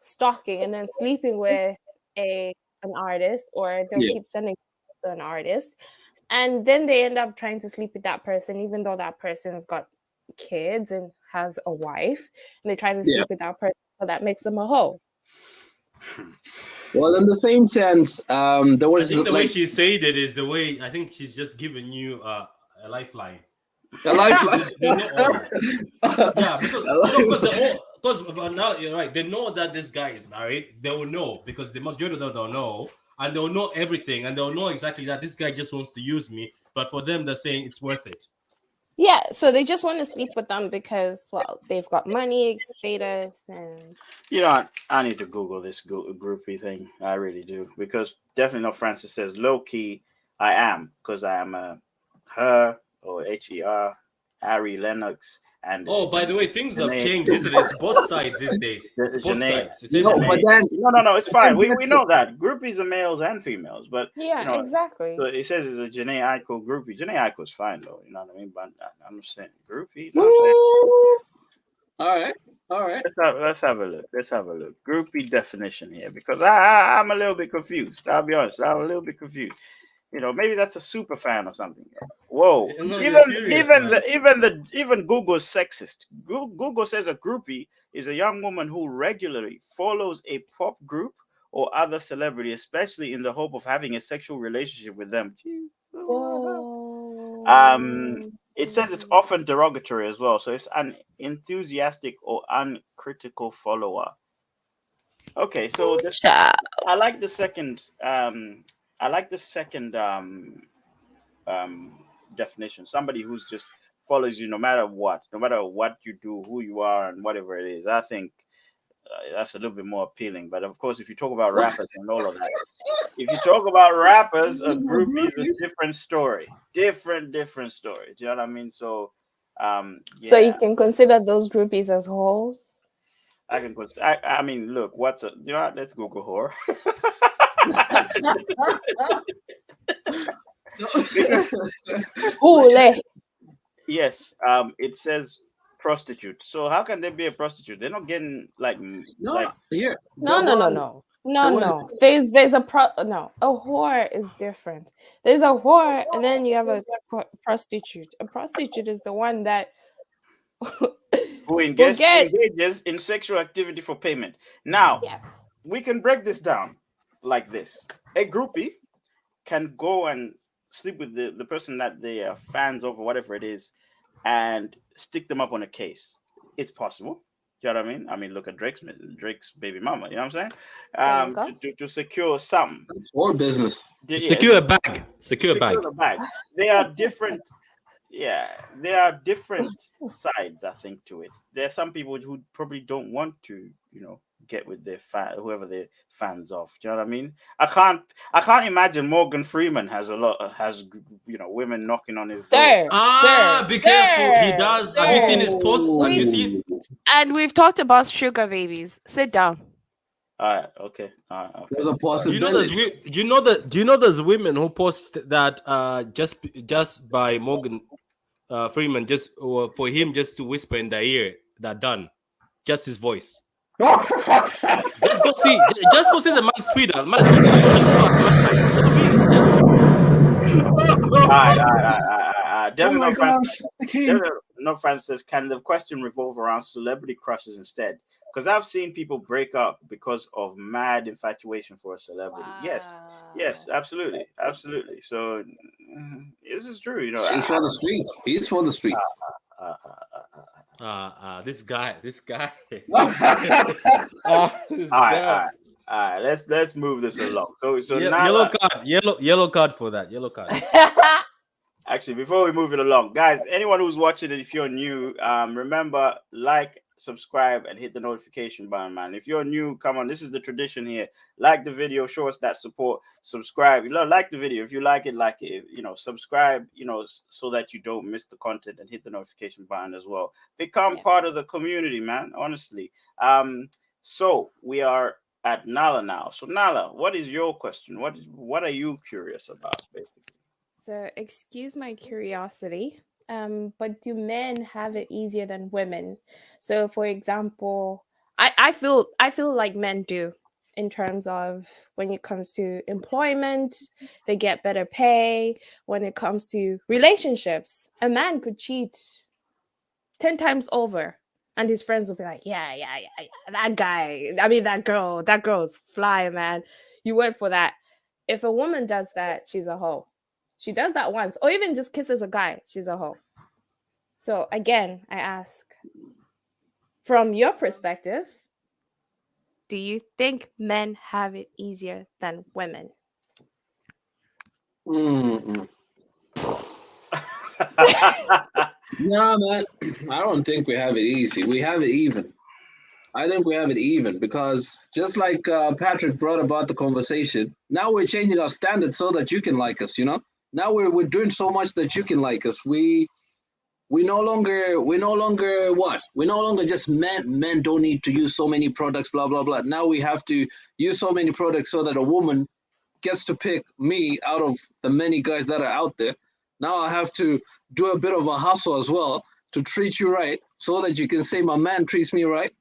stalking and then sleeping with an artist, or they'll keep sending to an artist, and then they end up trying to sleep with that person, even though that person's got kids and has a wife, and they try to sleep with that person, so that makes them a hoe? Well, in the same sense, there was. I think the way she said it is the way. I think she's just giving you a lifeline. A lifeline. Yeah, because now you're right. They know that this guy is married. They will know, because the majority of them don't know, and they'll know everything, and they'll know exactly that this guy just wants to use me. But for them, they're saying it's worth it. Yeah, so they just want to sleep with them because, well, they've got money, status, and... I need to Google this groupie thing. I really do. Because definitely no, Francis says, low-key, I am. Because I am a her, or HER, Ari Lennox. And by the way, things have changed, isn't it? It's both sides these days. It's both sides. No, it's fine. We know that. Groupies are males and females. But exactly. So it says it's a Janae Aiko groupie. Janae Aiko is fine, though. You know what I mean? But I'm just saying groupie. You know what I'm saying? All right. Let's have a look. Groupie definition here, because I'm a little bit confused. I'll be honest. I'm a little bit confused. Maybe that's a super fan or something. Whoa! Even Google's sexist. Google says a groupie is a young woman who regularly follows a pop group or other celebrity, especially in the hope of having a sexual relationship with them. It says it's often derogatory as well, so it's an enthusiastic or uncritical follower. Okay, so I like the second. Definition. Somebody who's just follows you no matter what you do, who you are, and whatever it is. I think that's a little bit more appealing. But of course, if you talk about rappers and all of that, if you talk about rappers, a groupie is a different story. Different story. Do you know what I mean? So, So you can consider those groupies as hoes? I can consider. I mean, look, let's Google whore. Yes, it says prostitute. So how can they be a prostitute? They're not getting No. Here. No. There's a whore is different. There's a whore, and then you have a prostitute. A prostitute is the one that who engages in sexual activity for payment. Now, we can break this down like this. A groupie can go and sleep with the person that they are fans of, or whatever it is, and stick them up on a case. It's possible. Do you know what I mean? I mean, look at Drake's baby mama. You know what I'm saying? To secure something. Or business. Secure a bag. Secure a bag. They are different. Yeah, there are different sides, I think, to it. There are some people who probably don't want to, get with their whoever they're fans of. Do you know what I mean? I can't imagine Morgan Freeman has women knocking on his door. Sir, be careful. He does. Have you seen his posts? Have you seen? And we've talked about sugar babies. Sit down. All right. Okay. There's a possibility. Do you know there's women who post that just by Morgan Freeman, just for him just to whisper in their ear that done, just his voice. Just go see the man's Twitter. All right. Not Francis says, can the question revolve around celebrity crushes instead? Because I've seen people break up because of mad infatuation for a celebrity. Yes, absolutely. So this is true. You know, She's for the streets. He's for the streets. This guy. All right. Let's move this along. So Yellow card for that. Yellow card. Actually, before we move it along, guys, anyone who's watching it, if you're new, remember, like, subscribe, and hit the notification button, man. If you're new, come on, this is the tradition here. Like the video, show us that support. Subscribe, like the video. If you like it, subscribe, so that you don't miss the content, and hit the notification button as well. Become part of the community, man. Honestly. So we are at Nala now. So Nala, what is your question? What are you curious about, basically? So, excuse my curiosity, but do men have it easier than women? So, for example, I feel like men do, in terms of when it comes to employment, they get better pay. When it comes to relationships, a man could cheat 10 times over, and his friends will be like, yeah, that guy, that girl's fly, man. You went for that. If a woman does that, she's a hoe. She does that once, or even just kisses a guy, she's a hoe. So again, I ask, from your perspective, do you think men have it easier than women? Yeah, man. I don't think we have it easy. We have it even. I think we have it even because just like Patrick brought about the conversation, now we're changing our standards so that you can like us, Now we're doing so much that you can like us. We no longer what? We no longer just men don't need to use so many products, blah blah blah. Now we have to use so many products so that a woman gets to pick me out of the many guys that are out there. Now I have to do a bit of a hustle as well to treat you right so that you can say my man treats me right.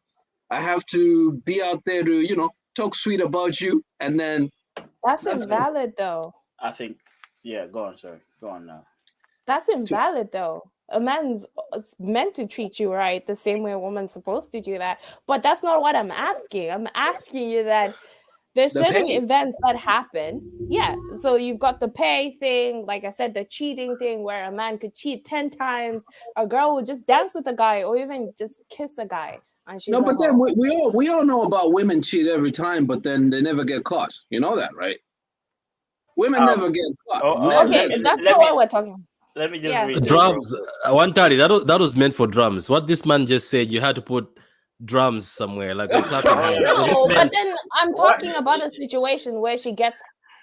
I have to be out there to, talk sweet about you, and then that's invalid though. I think, go on, sorry. Go on now. That's invalid though. A man's meant to treat you right the same way a woman's supposed to do that. But that's not what I'm asking. I'm asking you that there's certain events that happen. Yeah. So you've got the pay thing, like I said, the cheating thing where a man could cheat 10 times. A girl would just dance with a guy or even just kiss a guy. And she's but then we all know about women cheat every time, but then they never get caught. You know that, right? Women never get caught. Okay, that's not what we're talking about. Let me just read drums. 130. That was meant for drums. What this man just said, you had to put drums somewhere, like we're clapping. No, but then I'm talking about a situation where she gets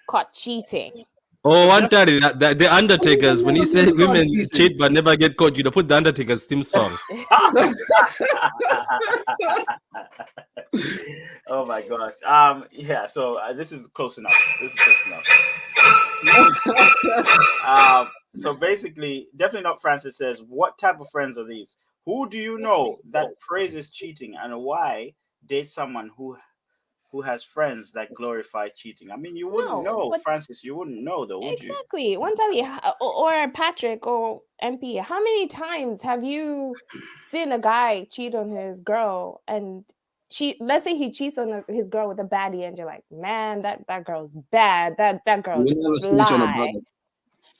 caught cheating. Oh, 130. The Undertakers, when he says women cheat but never get caught, you'd put the Undertaker's theme song. Oh my gosh. So this is close enough. So basically, definitely not Francis says, what type of friends are these? Who do you know that praises cheating, and why date someone who has friends that glorify cheating? I mean, you wouldn't know, Francis. You wouldn't know, though, would you? Exactly. Or Patrick or MP. How many times have you seen a guy cheat on his girl, and let's say he cheats on his girl with a baddie, and you're like, man, that girl's bad. That girl's fly.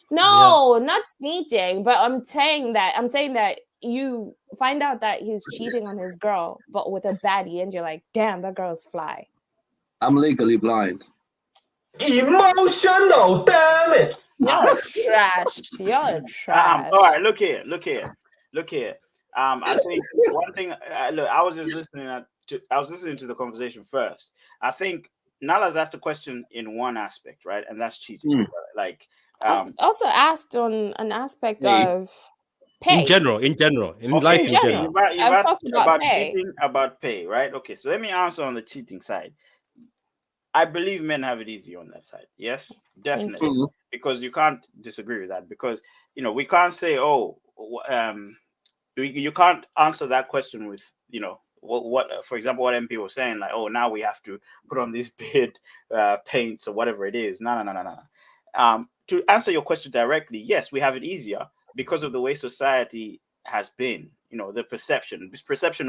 No, not snitching, but I'm saying that you find out that he's cheating on his girl, but with a baddie, and you're like, damn, that girl's fly. I'm legally blind. Emotional damage. You're trash. You're trash. All right, look here. I think one thing. Look, I was listening to the conversation first. I think Nala's asked a question in one aspect, right, and that's cheating. Like, I've also asked on an aspect of pay. In general, in life in general. You've asked about cheating, about pay, right? Okay, so let me answer on the cheating side. I believe men have it easy on that side. Yes, definitely. Mm-hmm. Because you can't disagree with that. Because, we can't say, you can't answer that question with, what for example, what MP was saying, like, now we have to put on these beard paints or whatever it is. No. To answer your question directly, yes, we have it easier because of the way society has been. You know, the perception. This perception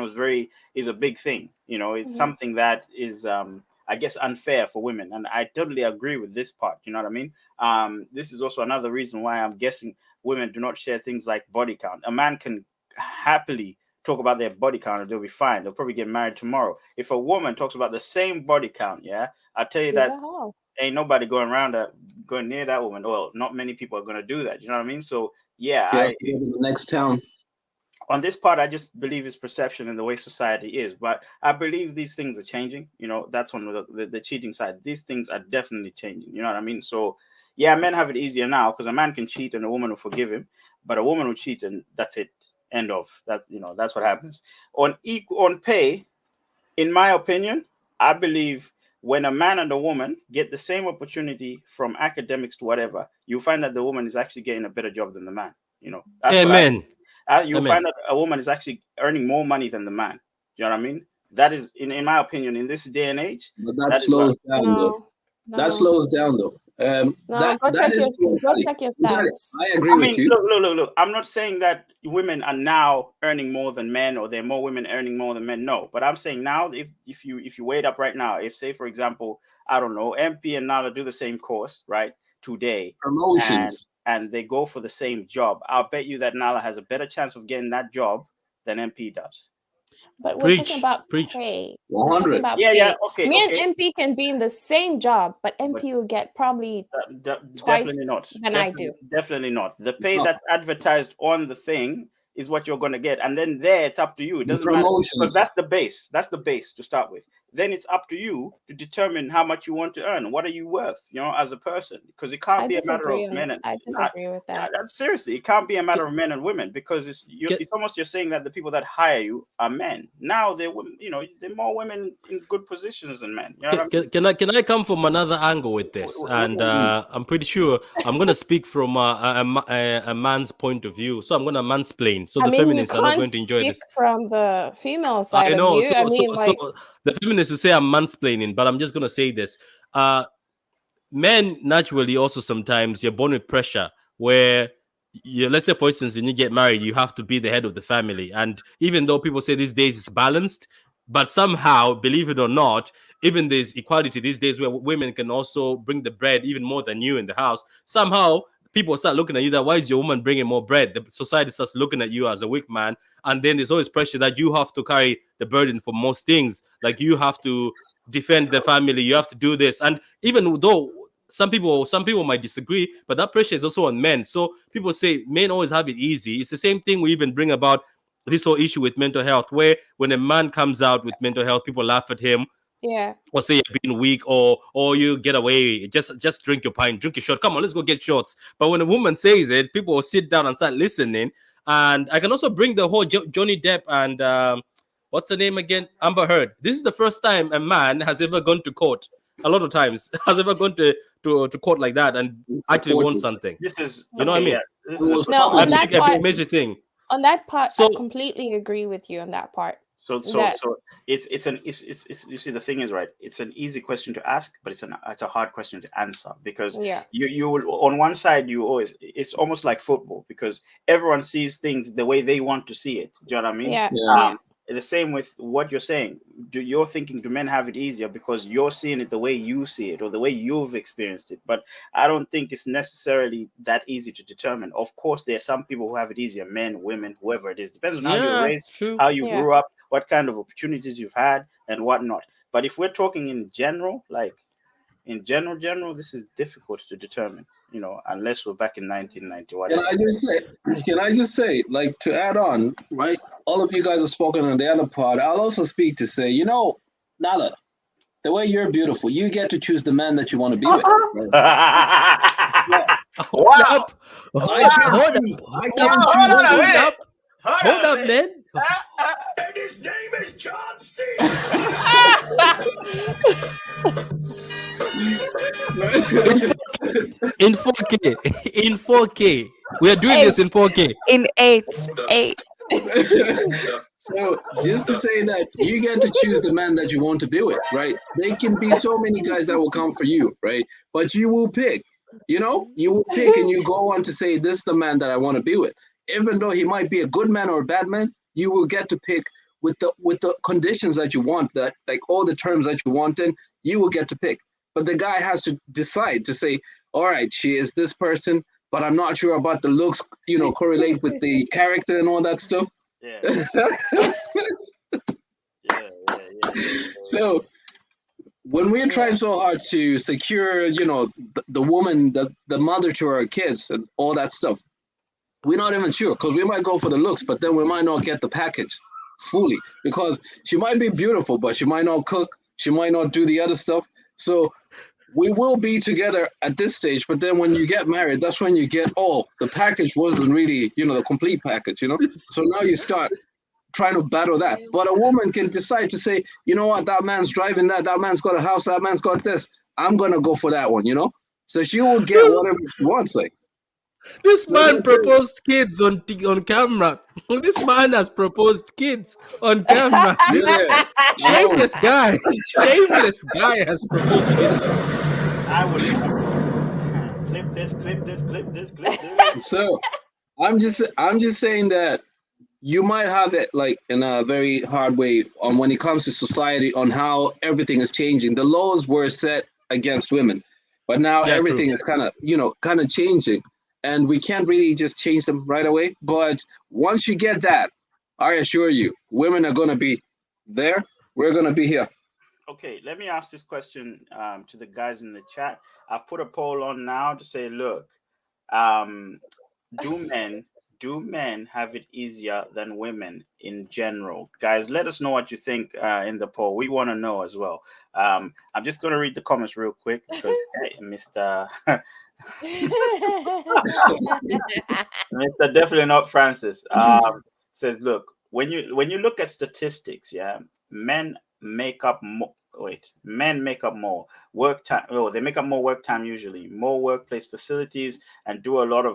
is a big thing. You know, it's Mhm. something that is, I guess, unfair for women, and I totally agree with this part. You know what I mean? This is also another reason why I'm guessing women do not share things like body count. A man can happily talk about their body count and they'll be fine. They'll probably get married tomorrow. If a woman talks about the same body count, yeah, I tell you Is that that how? ain't nobody going near that woman. Well, not many people are going to do that. You know what I mean? So yeah, She has to go to the next town. on this part, I just believe it's perception and the way society is. But I believe these things are changing. You know, that's one of the cheating side. These things are definitely changing. You know what I mean? So yeah, men have it easier now because a man can cheat and a woman will forgive him, but a woman will cheat and that's it. End of that. You know, that's what happens. On pay, in my opinion, I believe when a man and a woman get the same opportunity from academics to whatever, you find that the woman is actually getting a better job than the man. You know, that's what Amen. you'll Amen. find that a woman is actually earning more money than the man. You know what I mean? That is, in my opinion, in this day and age, But that that is what. slows down though. No, That no, slows down though. no. That Go check is your true, go Italy. check your Italy, stats. I agree I with mean, you. look. I'm not saying that women are now earning more than men, or there are more women earning more than men. No, but I'm saying now, if you weigh it up right now, if say for example, I don't know, MP and Nala do the same course right today, Promotions. and they go for the same job, I'll bet you that Nala has a better chance of getting that job than MP does. But we're talking Preach. about Preach. pay. We're 100. talking about Yeah, pay. okay, Me okay. and MP can be in the same job, but MP will get probably twice Definitely not. than I do. Definitely not. The pay No. that's advertised on the thing is what you're going to get, and then there it's up to you. It The doesn't matter because promotions. that's the base. That's the base to start with. Then it's up to you to determine how much you want to earn. What are you worth, you know, as a person? Because it can't I be a matter of men and I disagree with that. seriously, it can't be a matter of men and women because it's Get- almost you're saying that the people that hire you are men. Now they're women, you know, there are more women in good positions than men. You know what I mean? Can I come from another angle with this? And I'm pretty sure I'm going to speak from a man's point of view. So I'm going to mansplain. So I the mean, you feminists are not going can't to enjoy speak this. from the female side I of know. you. I mean, So like, the feminists will say I'm mansplaining, but I'm just going to say this. Men naturally also sometimes you're born with pressure where let's say for instance when you get married you have to be the head of the family, and even though people say these days it's balanced, but somehow, believe it or not, even there's equality these days where women can also bring the bread even more than you in the house. Somehow people start looking at you that why is your woman bringing more bread? The society starts looking at you as a weak man, and then there's always pressure that you have to carry the burden for most things, like you have to defend the family, you have to do this. And even though some people might disagree, but that pressure is also on men. So people say men always have it easy. It's the same thing we even bring about this whole issue with mental health, where when a man comes out with mental health, people laugh at him yeah, or say you're being weak, or you get away, just drink your pint, drink your shot, come on, let's go get shots. But when a woman says it, people will sit down and start listening. And I can also bring the whole Johnny Depp and what's her name again, Amber Heard. This is the first time a man has ever gone to court, a lot of times has ever gone to court like that and actually won something. This is You know what I mean? Yeah, this is No, on that a part, major thing. on that part, So- I completely agree with you on that part. So That- it's you see the thing is, right, it's an easy question to ask, but it's a hard question to answer because Yeah. you will, on one side you always, it's almost like football because everyone sees things the way they want to see it. Do you know what I mean? Yeah, Yeah. yeah. The same with what you're saying. You're thinking, do men have it easier because you're seeing it the way you see it or the way you've experienced it? But I don't think it's necessarily that easy to determine. Of course, there are some people who have it easier, men, women, whoever it is. Depends on how you're raised, true. how you Yeah. grew up, what kind of opportunities you've had, and whatnot. But if we're talking in general, like in general, this is difficult to determine. You know, unless we're back in 1990. Can I just say, like, to add on, right? All of you guys have spoken on the other part. I'll also speak to say, you know, Nala, the way you're beautiful, you get to choose the man that you want to be with. Hold up. I can't choose. I can't choose. Hold up, man. And his name is John C. In 4K. In 4K. We are doing this in 4K. In eight. So just to say that you get to choose the man that you want to be with, right? There can be so many guys that will come for you, right? But you will pick, you know, you will pick and you go on to say, this is the man that I want to be with. even though he might be a good man or a bad man, you will get to pick with the conditions that you want, that like all the terms that you want in, you will get to pick. But the guy has to decide to say, all right, she is this person, but I'm not sure about the looks, correlate with the character and all that stuff. Yeah. So when we're trying so hard to secure, the woman, the mother to our kids and all that stuff, we're not even sure, because we might go for the looks, but then we might not get the package fully, because she might be beautiful, but she might not cook, she might not do the other stuff. So we will be together at this stage, but then when you get married, that's when you get, the package wasn't really, the complete package, So now you start trying to battle that. But a woman can decide to say, you know what, that man's driving that man's got a house, that man's got this, I'm going to go for that one, So she will get whatever she wants, like. This man proposed kids on camera. This man has proposed kids on camera. Yeah. Shameless guy. Shameless guy has proposed kids. I would clip this. So I'm just saying that you might have it like in a very hard way on when it comes to society on how everything is changing. The laws were set against women, but now everything is kind of changing. And we can't really just change them right away. But once you get that, I assure you, women are going to be there. We're going to be here. Okay, let me ask this question to the guys in the chat. I've put a poll on now to say, look, do men have it easier than women in general? Guys, let us know what you think in the poll. We want to know as well. I'm just going to read the comments real quick because Mr. Mr. Definitely Not Francis says, look, when you look at statistics, men make up more work time. Oh, they make up more work time usually, more workplace facilities, and do a lot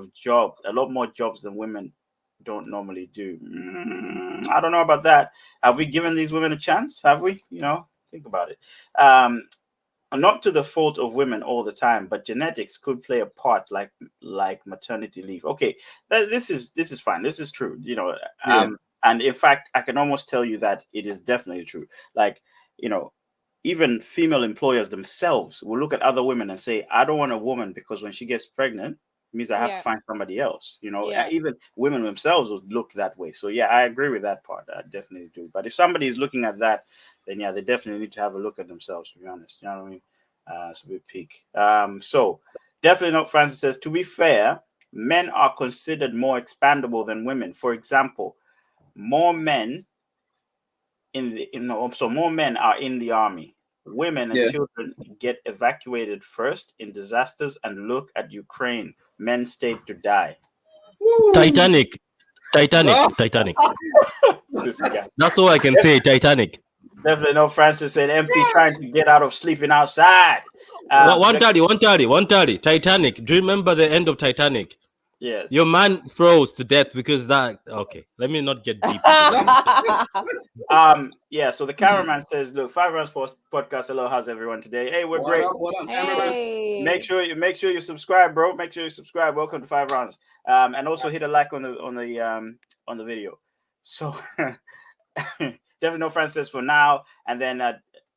more jobs than women don't normally do. I don't know about that. Have we given these women a chance? Have we? Think about it. Not to the fault of women all the time, but genetics could play a part, like maternity leave. Okay, this is fine. This is true. And in fact, I can almost tell you that it is definitely true. Like, even female employers themselves will look at other women and say, I don't want a woman because when she gets pregnant, it means I have to find somebody else. Even women themselves will look that way. So yeah, I agree with that part. I definitely do. But if somebody is looking at that, then yeah, they definitely need to have a look at themselves, to be honest. You know what I mean? It's a bit peak. So Definitely Not Francis says, to be fair, men are considered more expandable than women. For example, more men more men are in the army. Women and children get evacuated first in disasters, and look at Ukraine. Men stayed to die. Woo! Titanic. That's all I can say. Titanic. Definitely Not Francis said, MP trying to get out of sleeping outside. 130. Titanic. Do you remember the end of Titanic? Yes. Your man froze to death because that. Okay, let me not get deep. So the cameraman says, "Look, 5Roundz podcast. Hello, how's everyone today? Hey, we're great. What up, Hey. Make sure you subscribe, bro. Make sure you subscribe. Welcome to 5Roundz. And also hit a like on the video. So Definitely No Francis for now, and then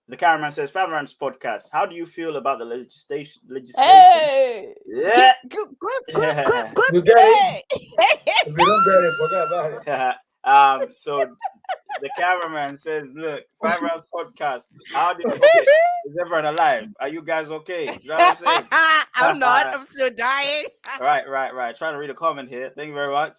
the cameraman says, 5Roundz podcast. How do you feel about the legislation? Hey. Yeah. Good. You get it. If you don't get it, forget about it. So the cameraman says, look, 5Roundz podcast. Is everyone alive? Are you guys okay? You know what I'm saying? I'm not. I'm still dying. Right. Trying to read a comment here. Thank you very much.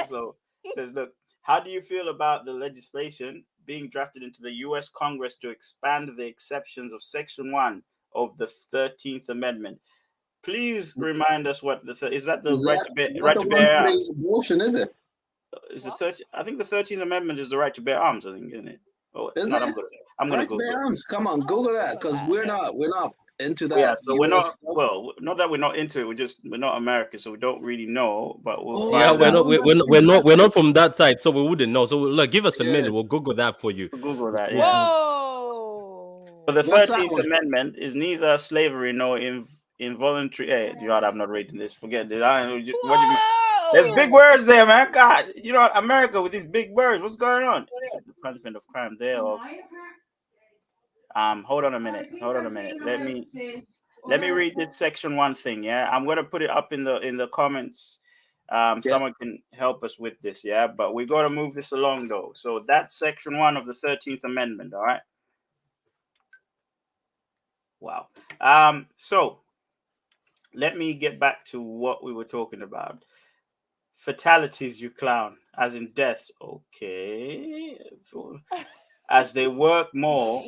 So it says, look, how do you feel about the legislation being drafted into the U.S. Congress to expand the exceptions of Section 1 of the 13th Amendment? Please remind us what is that the right to bear arms? Abortion, is it? Is the 13th? I think the 13th Amendment is the right to bear arms. I think, isn't it? Oh, is not, it? I'm gonna right Google bear arms. Come on, Google that, because we're not into that. Yeah, so we're not. Well, not that we're not into it. We're not American, so we don't really know. But we'll find out. We're not from that side, so we wouldn't know. So give us a minute. We'll Google that for you. Google that. Yeah. Whoa. So the 13th Amendment is neither slavery nor involuntary. Hey, I'm not reading this. Forget it. What do you mean? There's big words there, man. God, you know, America with these big words. What's going on? The punishment of crime there. Hold on a minute. Let me read this section 1 thing. Yeah, I'm gonna put it up in the comments. Someone can help us with this. Yeah, but we got to move this along though. So that's section 1 of the 13th Amendment. All right. Wow. So let me get back to what we were talking about. Fatalities, you clown, as in deaths. Okay. As they work more,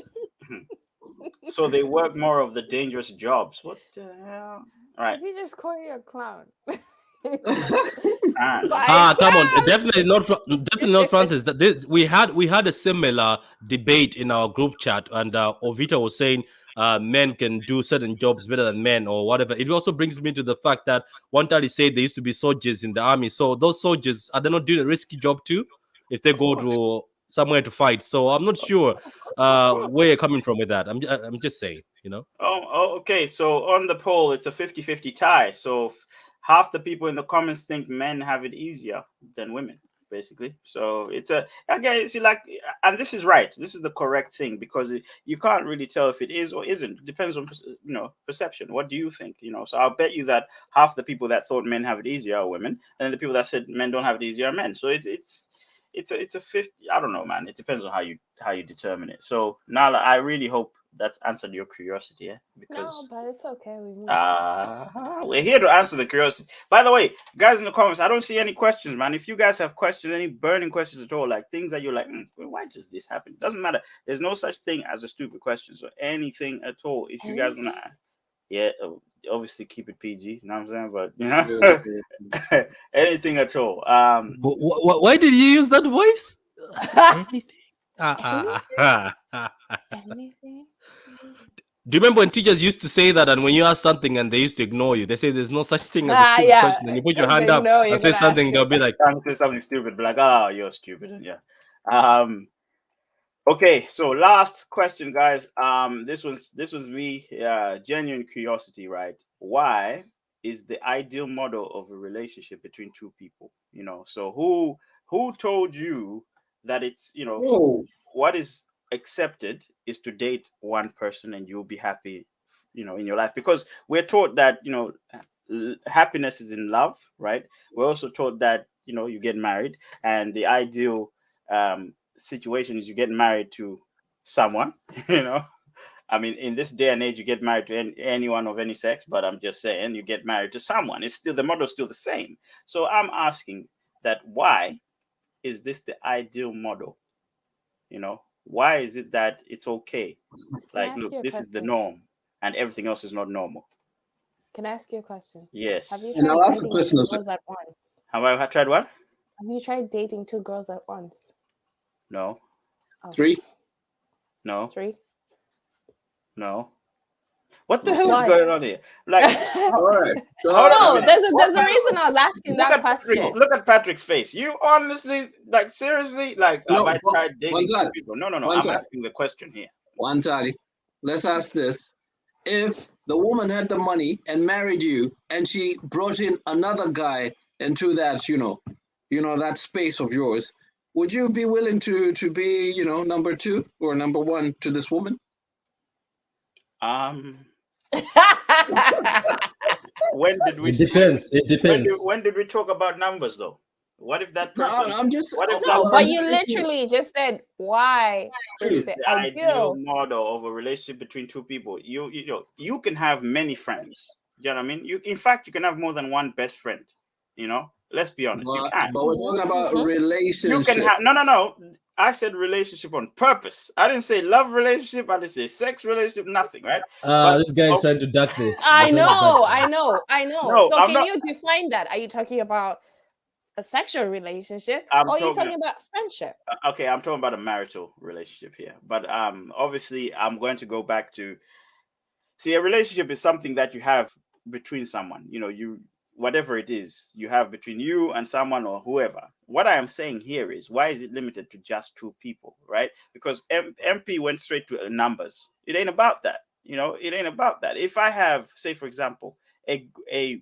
so they work more of the dangerous jobs. What the hell? All right. Did he just call you a clown? Come on, definitely not Francis. We had a similar debate in our group chat, and Ovita was saying men can do certain jobs better than men or whatever. It also brings me to the fact that one time he said there used to be soldiers in the army, so those soldiers, are they not doing a risky job too if they go to somewhere to fight? So I'm not sure where you're coming from with that. I'm just saying, you know. Oh, okay. So on the poll, it's a 50-50 tie. So half the people in the comments think men have it easier than women, basically. So it's again, see, like, and this is right. This is the correct thing, because you can't really tell if it is or isn't. It depends on, you know, perception. What do you think? You know, so I'll bet you that half the people that thought men have it easier are women, and then the people that said men don't have it easier are men. So it's a 50. I don't know, man. It depends on how you determine it. So Nala, I really hope that's answered your curiosity, yeah? Because no, but it's okay. we're here to answer the curiosity. By the way, guys in the comments, I don't see any questions, man. If you guys have questions, any burning questions at all, like things that you're like, why does this happen? Doesn't matter. There's no such thing as a stupid question. So anything at all. If you guys want to, yeah, obviously keep it PG. You know what I'm saying? But you know, anything at all. Why did you use that voice? Anything? Do you remember when teachers used to say that, and when you ask something and they used to ignore you, they say there's no such thing as a stupid question, and you put your hand up and say something, they'll be like, say something stupid, be like, oh, you're stupid, and yeah. Okay, so last question, guys. This was me, genuine curiosity, right? Why is the ideal model of a relationship between two people? You know, so who told you that it's, you know, what is accepted is to date one person and you'll be happy, you know, in your life? Because we're taught that, you know, happiness is in love, right? We're also taught that, you know, you get married, and the ideal situation is you get married to someone. You know, I mean, in this day and age, you get married to anyone of any sex, but I'm just saying, you get married to someone. It's still, the model's still the same. So I'm asking that, why is this the ideal model? You know, why is it that it's okay? Like, look, this is the norm, and everything else is not normal. Can I ask you a question? Yes. Have you And tried I'll ask the dating question two as well. girls at once? Have I tried what? Have you tried dating two girls at once? No. Oh. 3? No. 3? No. What the hell is going on here? Like, all right. No, there's a reason I was asking that question. Look at Patrick's face. You honestly, like, seriously, like, No, have I tried dating two people? No. I'm asking the question here. One time, let's ask this. If the woman had the money and married you, and she brought in another guy into that, you know, that space of yours, would you be willing to be, you know, number 2 or number 1 to this woman? When did we? It depends. It depends. When did we talk about numbers, though? What if that person? No, I'm just. But you literally just said, why is the ideal model of a relationship between two people? You know, you can have many friends. You know what I mean? In fact, you can have more than one best friend. You know, let's be honest. You can. But we're talking about relationship. You can have no. I said relationship on purpose. I didn't say love relationship. I didn't say sex relationship. Nothing, right? This guy is trying to duck this. I know. No, so can you define that? Are you talking about a sexual relationship, or are you talking about friendship? Okay, I'm talking about a marital relationship here. But obviously, I'm going to go back to, see, a relationship is something that you have between someone. You know, whatever it is you have between you and someone or whoever. What I am saying here is, why is it limited to just two people, right? Because MP went straight to numbers. It ain't about that. You know, it ain't about that. If I have, say, for example, a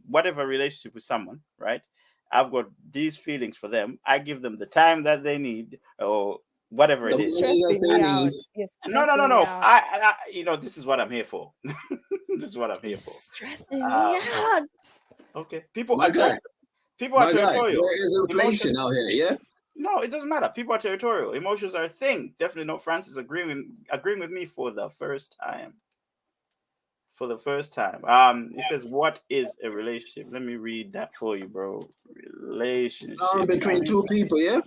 whatever relationship with someone, right? I've got these feelings for them. I give them the time that they need, or whatever it You're is. stressing me out. You're No. stressing me out. I this is what I'm here for. This is what I'm here You're for. stressing me out. Okay, people My are guy. people are My guy, territorial. there is inflation out here, yeah? No, it doesn't matter. People are territorial. Emotions are a thing. Definitely not. Francis agreeing with me for the first time. For the first time. It says, what is a relationship? Let me read that for you, bro. Relationship. Between two people, yeah?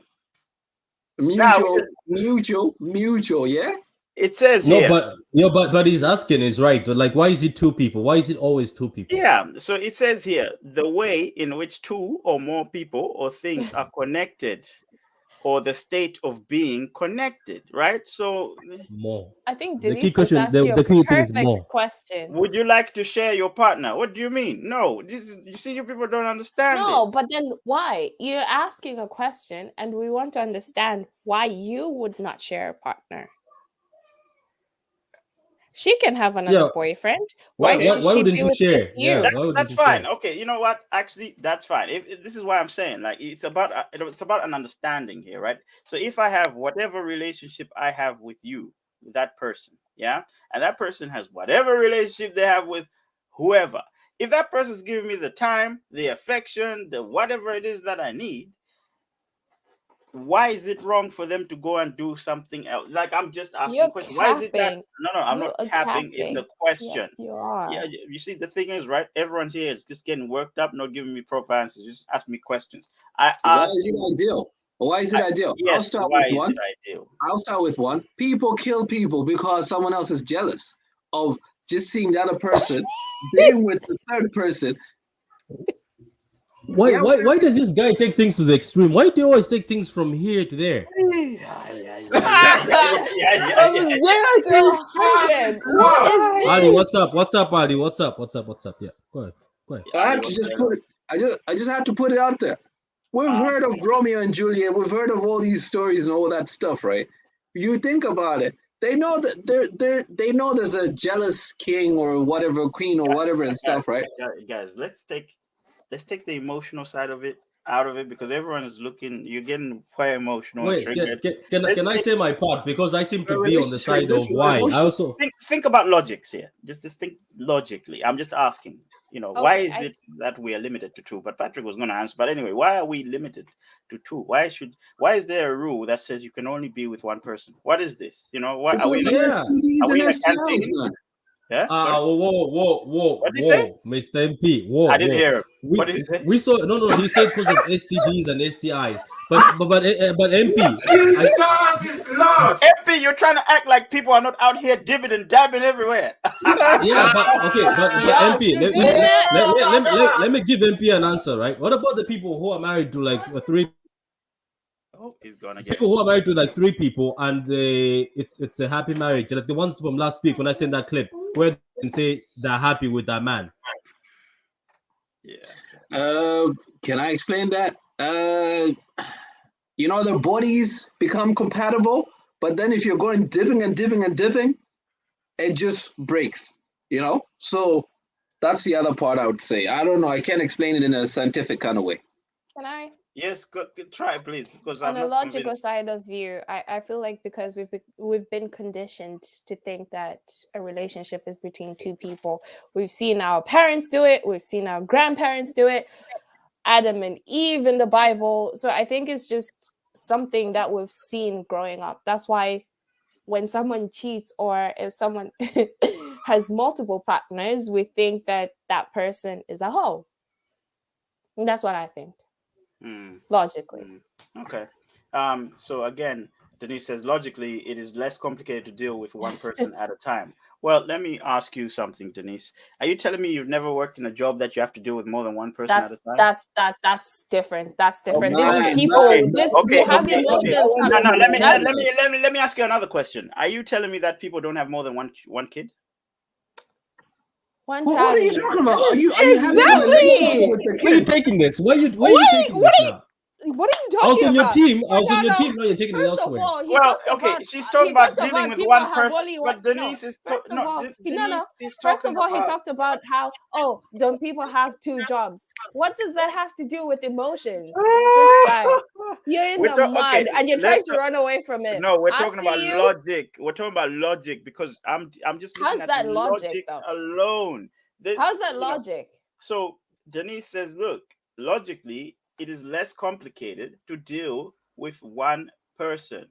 Now, Mutual, yeah? it says No, here. but he's asking is right. But like, why is it two people? Why is it always two people? Yeah, so it says here, the way in which two or more people or things are connected, or the state of being connected, right? So More. I think The key Denise just question, asked you the a key thing is perfect more. question. would you like to share your partner? What do you mean? No, this is, you see, you people don't understand No, this. but then why? You're asking a question, and we want to understand why you would not share a partner. She can have another boyfriend. Why should why she wouldn't be you with share? just you? Why wouldn't That's you fine. share? Okay, you know what? Actually, that's fine. If this is why I'm saying, like, it's about an understanding here, right? So if I have whatever relationship I have with you, with that person, yeah, and that person has whatever relationship they have with whoever, if that person's giving me the time, the affection, the whatever it is that I need, why is it wrong for them to go and do something else? Like, I'm just asking You're a question. Why is it that? capping. No, I'm You not are capping. It's the capping. question. Yes, you are. Yeah, you see, the thing is, right? Everyone here is just getting worked up, not giving me proper answers. Just ask me questions. I Why asked is it you. ideal? Why is it ideal? Yes, why is it ideal? I'll start with one. People kill people because someone else is jealous of just seeing the other person being with the third person. Why does this guy take things to the extreme? Why do you always take things from here to there? From 0 to 100. What is this? Ali, what's up? What's up, Ali? What's up? Yeah, go ahead. I have to just put it. I just have to put it out there. We've heard of Romeo and Juliet. We've heard of all these stories and all that stuff, right? You think about it. They know that they know there's a jealous king or whatever, queen or whatever and stuff, right? Guys, let's take the emotional side of it out of it, because everyone is looking. You're getting quite emotional. Wait, can I say my part, because I seem to be on the side of transition why. emotion. I also think about logics here. Just think logically. I'm just asking. Why is it that we are limited to two? But Patrick was going to answer. But anyway, why are we limited to two? Why is there a rule that says you can only be with one person? What is this? What are we? STDs Are we and in a STIs, canteen? man. Yeah. whoa, What did he say? Mr. MP, whoa. I didn't hear him. What did he say? We saw no. He said because of STDs and STIs, but MP, MP, you're trying to act like people are not out here dibbing and dabbing everywhere. Yeah, but Yes, MP, let me give MP an answer, right? What about the people who are married to like three? Oh, he's gonna get people who are married to like three people and it's a happy marriage, like the ones from last week when I sent that clip where they can say they're happy with that man. Yeah. Can I explain that? The bodies become compatible, but then if you're going dipping, it just breaks. So that's the other part I would say. I don't know. I can't explain it in a scientific kind of way. Can I? Yes, try please, because on I'm a not logical convinced. side of view, I feel like because we've been conditioned to think that a relationship is between two people. We've seen our parents do it, we've seen our grandparents do it, Adam and Eve in the Bible. So I think it's just something that we've seen growing up. That's why when someone cheats or if someone has multiple partners, we think that that person is a hoe. And that's what I think. Logically. Okay. So again, Denise says logically it is less complicated to deal with one person at a time. Well, let me ask you something, Denise. Are you telling me you've never worked in a job that you have to deal with more than one person at a time? That's different. That's different. Okay. This is people. You have emotions. No, let me ask you another question. Are you telling me that people don't have more than one kid? One Well, time. what are you talking about? Are you Exactly. Where are you taking this? Why are you taking this now? What are you I was talking on your about? team. I was No, on your no. team. No, you're taking it First of elsewhere. all, he Well, talked okay, about she's he talking about talked dealing about with people one have person, only but no. Denise is First of all, Denise is First talking of all, he about. talked about how don't people have 2 jobs? What does that have to do with emotions? This guy, you're in the mud and you're trying to run away from it. No, we're I talking about see you. logic. We're talking about logic because I'm just looking How's at that the logic, though? alone. How's that you know, logic? So Denise says, look, logically, it is less complicated to deal with one person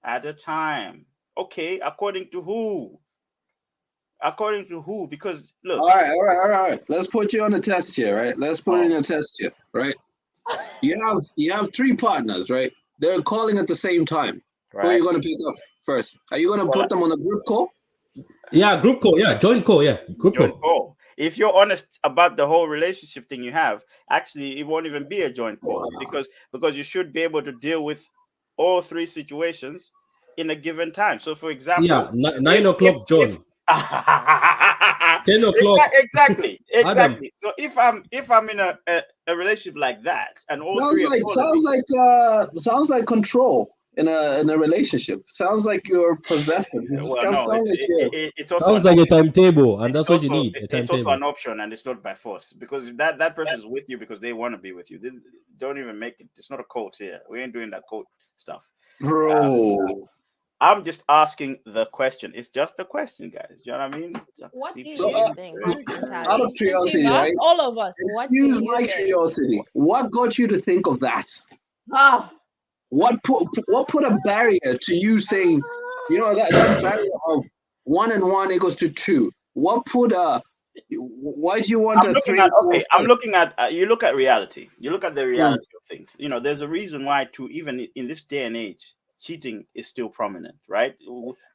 at a time. Okay, according to who? According to who? Because look. All right. Let's put you on a test here, right? Let's put in a test here, right? You have 3 partners, right? They're calling at the same time. Right. Who are you going to pick up first? Are you going to put them on a group call? Yeah, group call. Yeah, joint call. Yeah, group call. If you're honest about the whole relationship thing you have, actually, it won't even be a joint call because you should be able to deal with all 3 situations in a given time. So, for example, yeah, 9 o'clock, John. 10 o'clock. Exactly. Adam. So if I'm in a relationship like that, and all sounds like control in a relationship. Sounds like you're possessive. It's also sounds like a timetable, and that's what you need. It's also an option, and it's not by force because if that person is with you because they want to be with you. Don't even make it. It's not a cult here. We ain't doing that cult stuff, bro. I'm just asking the question. It's just a question, guys. Do you know what I mean? What do you think? Out of curiosity, right? All of us. What do you think? Curiosity. What got you to think of that? What put a barrier to you saying, that barrier of 1 and 1 equals to 2? What put why do you want I'm looking at you look at reality. You look at the reality of things. There's a reason why even in this day and age, cheating is still prominent, right?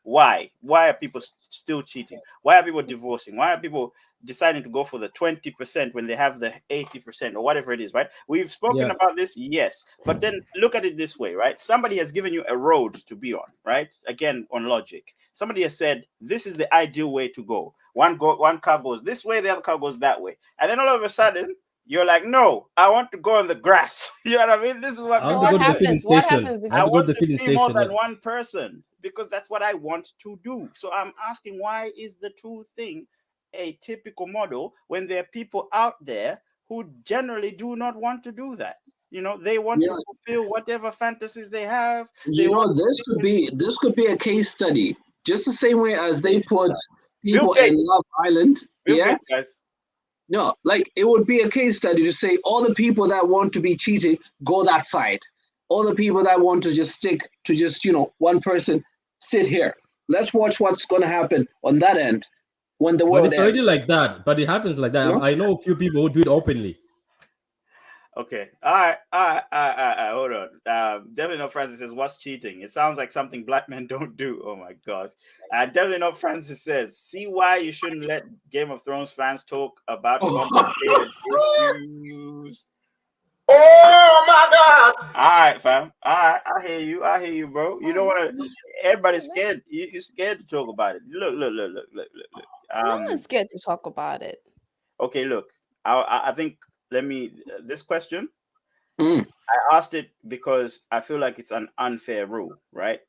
Why are people still cheating? Why are people divorcing? Why are people deciding to go for the 20% when they have the 80% or whatever it is, right? We've spoken about this, yes, but then look at it this way, right? Somebody has given you a road to be on, right? Again, on logic. Somebody has said this is the ideal way to go. One car goes this way, the other car goes that way, and then all of a sudden you're like, no, I want to go on the grass. You know what I mean? This is what happens. What happens? I want to see more than one person because that's what I want to do. So I'm asking, why is the 2 thing a typical model when there are people out there who generally do not want to do that? They want to fulfill whatever fantasies they have. This could be a case study, just the same way as they put people in Love Island. Guys. No, like it would be a case study to say all the people that want to be cheating go that side. All the people that want to just stick to just, one person sit here. Let's watch what's going to happen on that end when the world But it's already like that. But it happens like that. I know a few people who do it openly. Okay. All right. Hold on. Definitely Not Francis says, what's cheating? It sounds like something black men don't do. Oh my gosh. Definitely Not Francis says, see why you shouldn't let Game of Thrones fans talk about complicated issues. Oh my God. All right, fam. All right. I hear you, bro. You don't want to. Everybody's scared. You're scared to talk about it. Look. No one's scared to talk about it. Okay, look. I think. This question, I asked it because I feel like it's an unfair rule, right?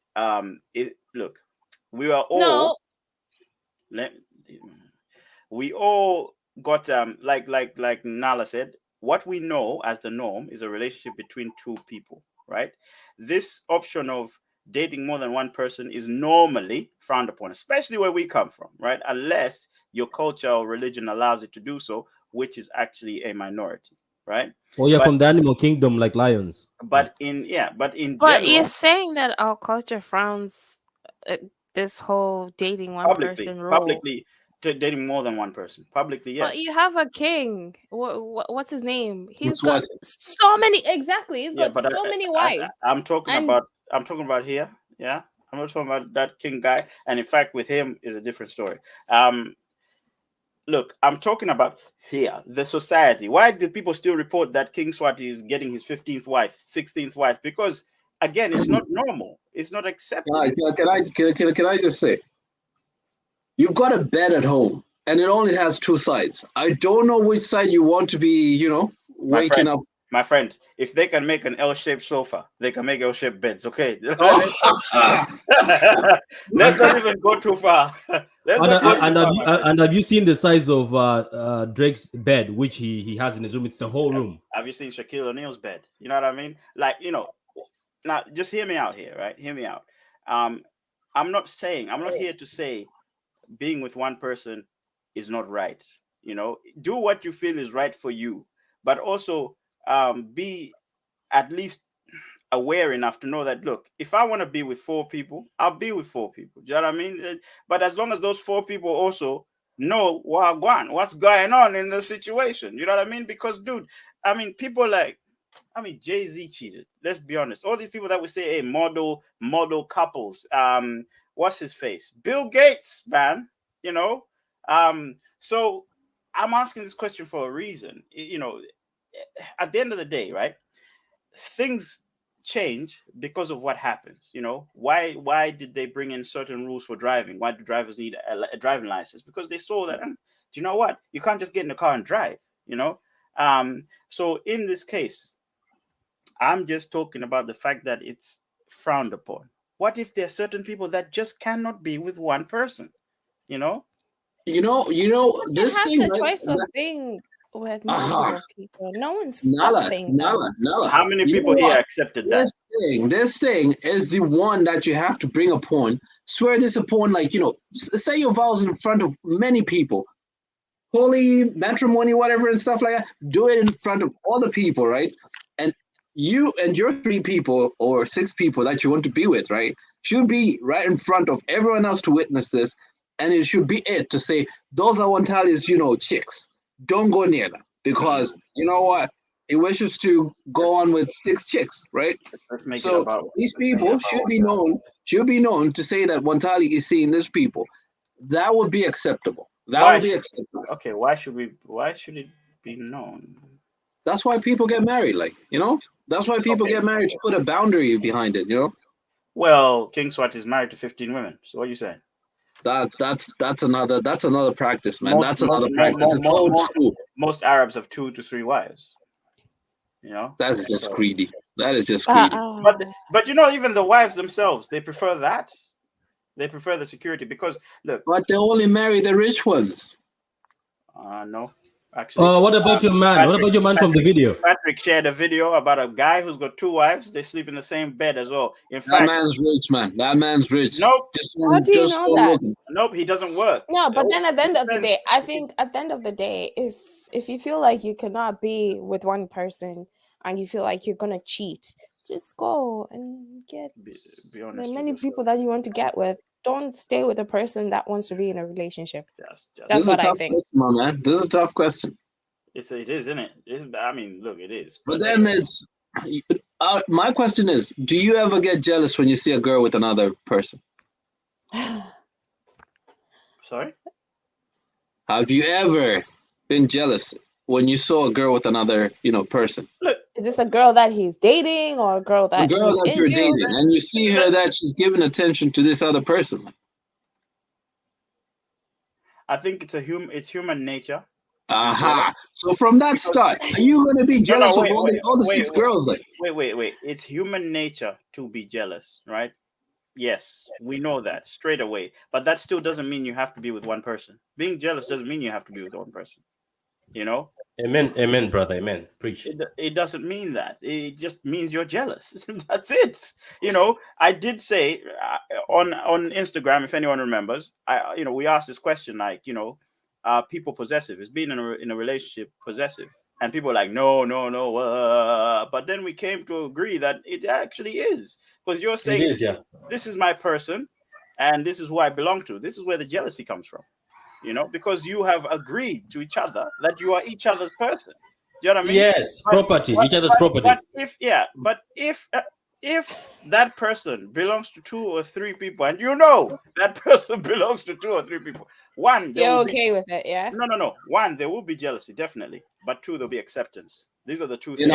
Look, we are all, we all got, like Nala said, what we know as the norm is a relationship between 2 people, right? This option of dating more than one person is normally frowned upon, especially where we come from, right? Unless your culture or religion allows it to do so, which is actually a minority, right? From the animal kingdom, like lions. But general, you're saying that our culture frowns this whole dating one person rule. Publicly, dating more than one person. Publicly, yes. But you have a king. What's his name? He's got so many. Exactly, he's got so many wives. I'm talking about here. Yeah, I'm not talking about that king guy. And in fact, with him is a different story. Look, I'm talking about here, the society. Why do people still report that King Swati is getting his 15th wife, 16th wife? Because again, it's not normal. It's not acceptable. Can I just say, you've got a bed at home, and it only has 2 sides. I don't know which side you want to be, waking up. My friend, if they can make an L-shaped sofa, they can make L-shaped beds. Okay, let's not even go too far. And have you seen the size of Drake's bed, which he has in his room? It's the whole room. Have you seen Shaquille O'Neal's bed? You know what I mean? Like, now just hear me out here, right? Hear me out. I'm not here to say being with one person is not right. Do what you feel is right for you, but also be at least aware enough to know that, look, if I want to be with 4 people, I'll be with 4 people. Do you know what I mean? But as long as those 4 people also know what's going on in the situation, you know what I mean? Because, dude, I mean, people Jay-Z cheated. Let's be honest. All these people that we say, hey, model couples. What's his face? Bill Gates, man. So I'm asking this question for a reason. At the end of the day, right? Things change because of what happens. Why did they bring in certain rules for driving? Why do drivers need a driving license? Because they saw that, do you know what? You can't just get in the car and drive. So in this case, I'm just talking about the fact that it's frowned upon. What if there are certain people that just cannot be with one person? This have thing. The choice of being with multiple people. No one's stopping them. How many people here accepted that? This thing is the one that you have to bring upon. Swear this upon, say your vows in front of many people. Holy matrimony, whatever, and stuff like that. Do it in front of all the people, right? And you and your 3 people or 6 people that you want to be with, right, should be right in front of everyone else to witness this. And it should be it to say, those are Wantali's, chicks. Don't go near them, because you know what? He wishes to go on with 6 chicks, right? So these people should be known to say that Wantali is seeing these people. That would be acceptable. Okay, why should it be known? That's why people get married, that's why people get married, to put a boundary behind it, Well, King Swat is married to 15 women. So what are you saying? That's another practice, man. That's another practice. It's old school. Most Arabs have 2 to 3 wives. That's just greedy. That is just greedy. But even the wives themselves, they prefer that. They prefer the security because look. But they only marry the rich ones. No. Actually, what about your man? What about your man from the video? Patrick shared a video about a guy who's got 2 wives. They sleep in the same bed as well. In fact, that man's rich, man. That man's rich. Nope. How do you know that? Nope, he doesn't work. No, but then at the end of the day, I think at the end of the day, if you feel like you cannot be with one person and you feel like you're gonna cheat, just go and get the many people that you want to get with. Don't stay with a person that wants to be in a relationship. That's what I think. Question, man. This is a tough question. It is, isn't it? Look, it is. But then it's my question is: do you ever get jealous when you see a girl with another person? Sorry? Have you ever been jealous when you saw a girl with another, person? Look, is this a girl that he's dating or a girl that you're dating, and you see her that she's giving attention to this other person? I think it's human nature. Aha! So from that start, are you going to be jealous of all the 6 girls? Wait! It's human nature to be jealous, right? Yes, we know that straight away. But that still doesn't mean you have to be with one person. Being jealous doesn't mean you have to be with one person. Amen, brother. Amen. Preach. It doesn't mean that. It just means you're jealous. That's it. I did say on Instagram, if anyone remembers, we asked this question, people possessive? Is being in a relationship possessive? And people are like, no. But then we came to agree that it actually is, because you're saying, it is, yeah. This is my person, and this is who I belong to. This is where the jealousy comes from. Because you have agreed to each other that you are each other's person. Do you know what I mean? Yes, property, each other's property. But if that person belongs to 2 or 3 people, and that person belongs to 2 or 3 people, you're okay with it, yeah? No. 1, there will be jealousy, definitely. But 2, there'll be acceptance. These are the 2 things.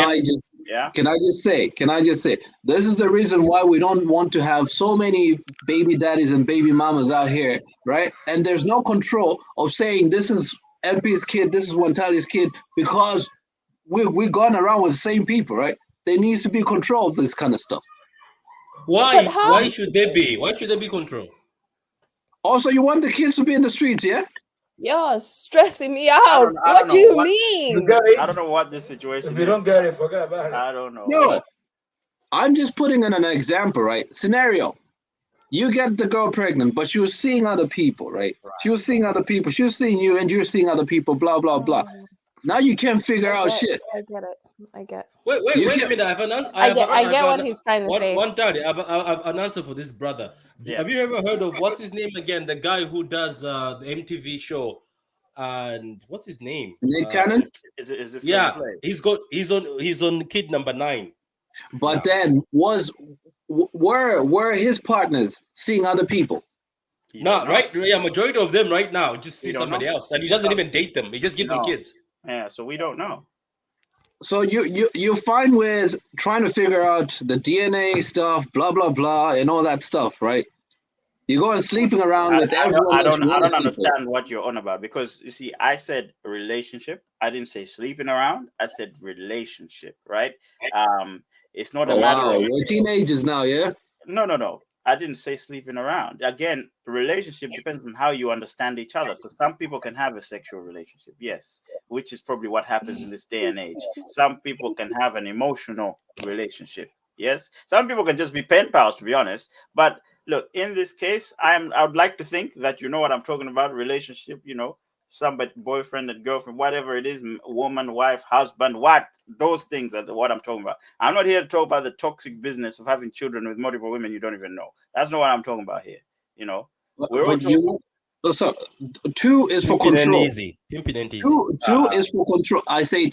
Can I just say, this is the reason why we don't want to have so many baby daddies and baby mamas out here, right? And there's no control of saying this is MP's kid, this is Wantali's kid, because we're going around with the same people, right? There needs to be control of this kind of stuff. Why? But how? Why should there be? Why should there be control? Also, you want the kids to be in the streets, yeah? You're stressing me out. I What don't do know you what- mean? You got it. I don't know what this situation If you don't is. get it, forget about it. I don't know. No, I'm just putting in an example, right? Scenario. You get the girl pregnant, but she was seeing other people, right? She was seeing other people. She was seeing you, and you're seeing other people, blah, blah, blah. Now you can't figure out shit. I get it. I get. Wait You a get- minute. I have an answer. I get what he's trying to say. One time, I have an answer for this brother. Yeah. Have you ever heard of what's his name again? The guy who does the MTV show, and what's his name? Nick Cannon? Is it Yeah, Flavor Flav? he's on kid number 9. But then were his partners seeing other people? You No, don't know. right? Yeah, majority of them right now just see We don't somebody know. else, and he doesn't even date them. He just gives them No. kids. Yeah, so we don't know. So you're fine with trying to figure out the DNA stuff, blah blah blah, and all that stuff, right? You go and sleeping around with everyone. I that you don't wanna sleep with. understand what you're on about, because you see, I said relationship. I didn't say sleeping around. I said relationship, right? It's not a Oh, matter wow, of we're teenagers now, yeah. no. I didn't say sleeping around. Again, relationship depends on how you understand each other. Because some people can have a sexual relationship, yes, which is probably what happens in this day and age. Some people can have an emotional relationship, yes. Some people can just be pen pals, to be honest. But look, in this case, I would like to think that you know what I'm talking about. Relationship, somebody, boyfriend and girlfriend, whatever it is, woman, wife, husband, those things are what I'm talking about. I'm not here to talk about the toxic business of having children with multiple women you don't even know. That's not what I'm talking about here. We're all talking. So 2 is for Pimping and control. easy. Pimping and easy. Two is for control. I say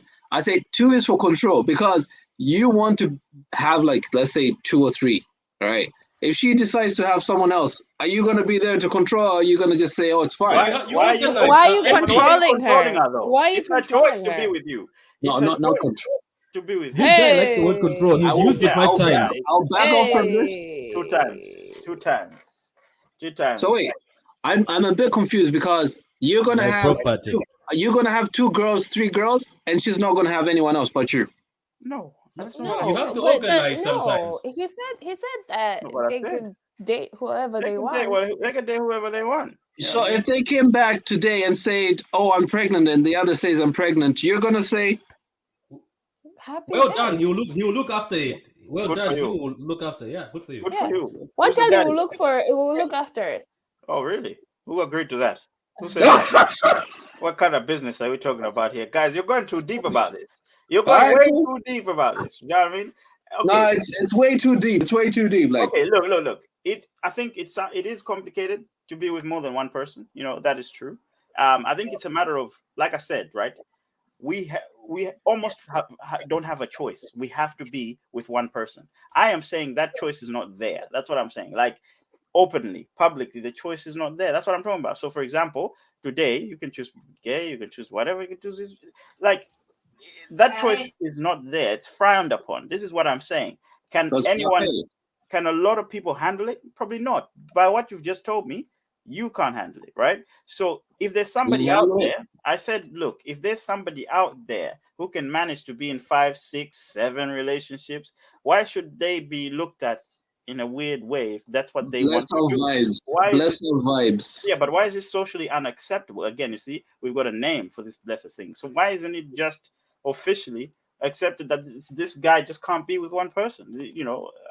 2 is for control because you want to have, like, let's say 2 or 3. All right. If she decides to have someone else, are you going to be there to control, or are you going to just say, oh, it's fine? Why are you controlling her? though? Why are you It's her choice controlling to be her? with you. No, It's her not choice control. to be with This you. guy likes the word control. He's used it 5 times. I'll back off from this. Two times. So wait, I'm a bit confused because you're going to My have property. you're going to have 2 girls, 3 girls, and she's not going to have anyone else but you. No, that's No, not You have to but organize sometimes. He said that Not what I they said. could date whoever they want. They can date whoever they want. So if they came back today and said, "Oh, I'm pregnant," and the other says, "I'm pregnant," you're going to say, Happy Well done. days. He will look after it. Well Good done. for He you. will look after. Yeah, good for you. Good Yeah. for you. One Who's the child it daddy? will look for. It will look after it. Oh, really? Who agreed to that? Who said that? What kind of business are we talking about here, guys? You're going too deep about this. You're going Alright, way cool. too deep about this. You know what I mean? Okay. "No, it's way too deep. It's way too deep." Like, Okay, look. I think it is complicated to be with more than one person. That is true. I think it's a matter of, like I said, right? We almost don't have a choice. We have to be with one person. I am saying that choice is not there. That's what I'm saying. Like, openly, publicly, the choice is not there. That's what I'm talking about. So, for example, today you can choose gay, you can choose whatever, you can choose this. Like, that choice is not there. It's frowned upon. This is what I'm saying. Can a lot of people handle it? Probably not. By what you've just told me, you can't handle it, right? So if there's somebody out there, I said, look, if there's somebody out there who can manage to be in 5, 6, 7 relationships, why should they be looked at in a weird way if that's what they want to do? Bless our vibes. Yeah, but why is it socially unacceptable? Again, you see, we've got a name for this blessed thing. So why isn't it just officially accepted that this guy just can't be with one person?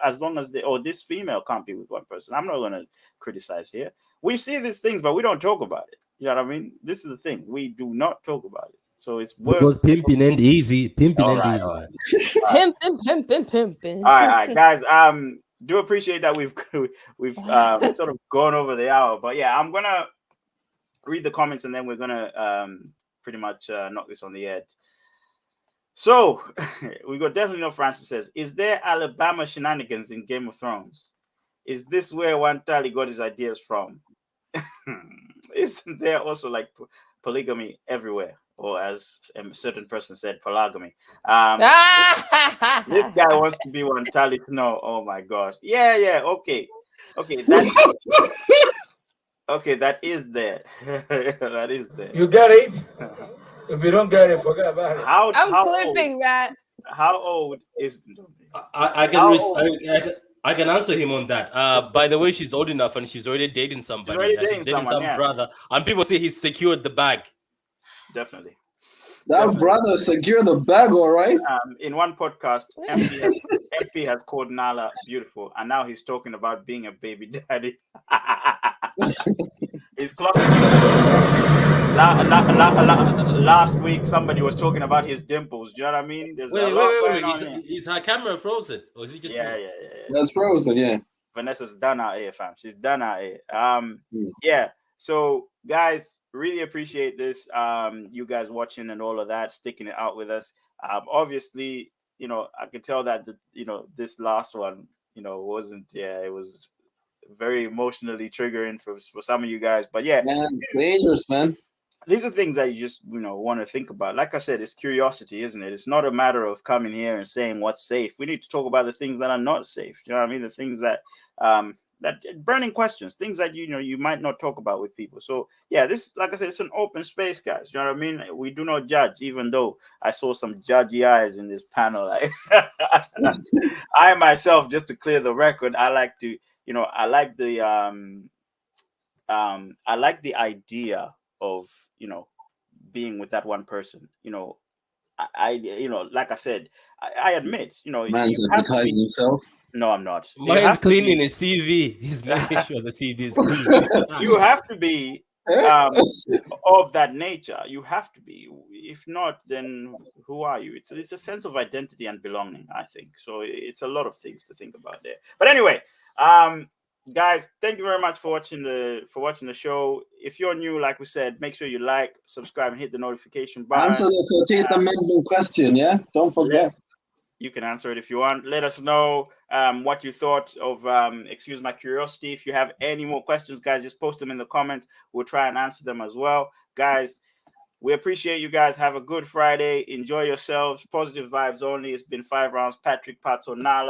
As long as this female can't be with one person. I'm not going to criticize here. We see these things, but we don't talk about it. You know what I mean? This is the thing. We do not talk about it. So it's worth Because pimping and easy. Pimping and easy. Pimping. All right, guys. Do appreciate that we've sort of gone over the hour, but yeah, I'm gonna read the comments and then we're gonna pretty much knock this on the head. So we got definitely no. Francis says, "Is there Alabama shenanigans in Game of Thrones? Is this where Wantali got his ideas from? Isn't there also like polygamy everywhere, or as a certain person said, polygamy? This guy wants to be Wantali. No, oh my gosh, yeah, okay, that is there. That is there. You get it? If you don't get it, forget about it. I'm clipping that. How old is? I can answer him on that. By the way, she's old enough and she's already dating somebody. She's dating some brother, and people say he's secured the bag. Definitely. That brother secured the bag, all right. In one podcast, MP has called Nala beautiful, and now he's talking about being a baby daddy. He's clocking. Last week, somebody was talking about his dimples. Do you know what I mean? There's wait. Is her camera frozen, or is it just? Yeah. That's frozen. Yeah. Vanessa's done out here, fam. She's done out here. Yeah. So, guys, really appreciate this. You guys watching and all of that, sticking it out with us. Obviously, I can tell that this last one, wasn't. Yeah, it was very emotionally triggering for some of you guys. But yeah, man, it's dangerous, man. These are things that you just want to think about. Like I said, it's curiosity, isn't it? It's not a matter of coming here and saying what's safe. We need to talk about the things that are not safe. You know what I mean? The things that that burning questions, things that you might not talk about with people. So yeah, this, like I said, it's an open space, guys. You know what I mean? We do not judge, even though I saw some judgy eyes in this panel. I myself, just to clear the record, I like to, I like the idea of being with that one person. I like I said, I admit, man's advertising himself. No, I'm not. Mine's cleaning his CV. He's making sure the CV is clean. You have to be of that nature. You have to be. If not, then who are you? It's a sense of identity and belonging, I think. So it's a lot of things to think about there. But anyway, guys, thank you very much for watching the show. If you're new, like we said, make sure you like, subscribe, and hit the notification button. Answer the 13th Amendment question, yeah? Don't forget. You can answer it if you want. Let us know what you thought of Excuse My Curiosity. If you have any more questions, guys, just post them in the comments. We'll try and answer them as well. Guys, we appreciate you guys. Have a good Friday. Enjoy yourselves. Positive vibes only. It's been 5 rounds. Patrick, Pato, Nala.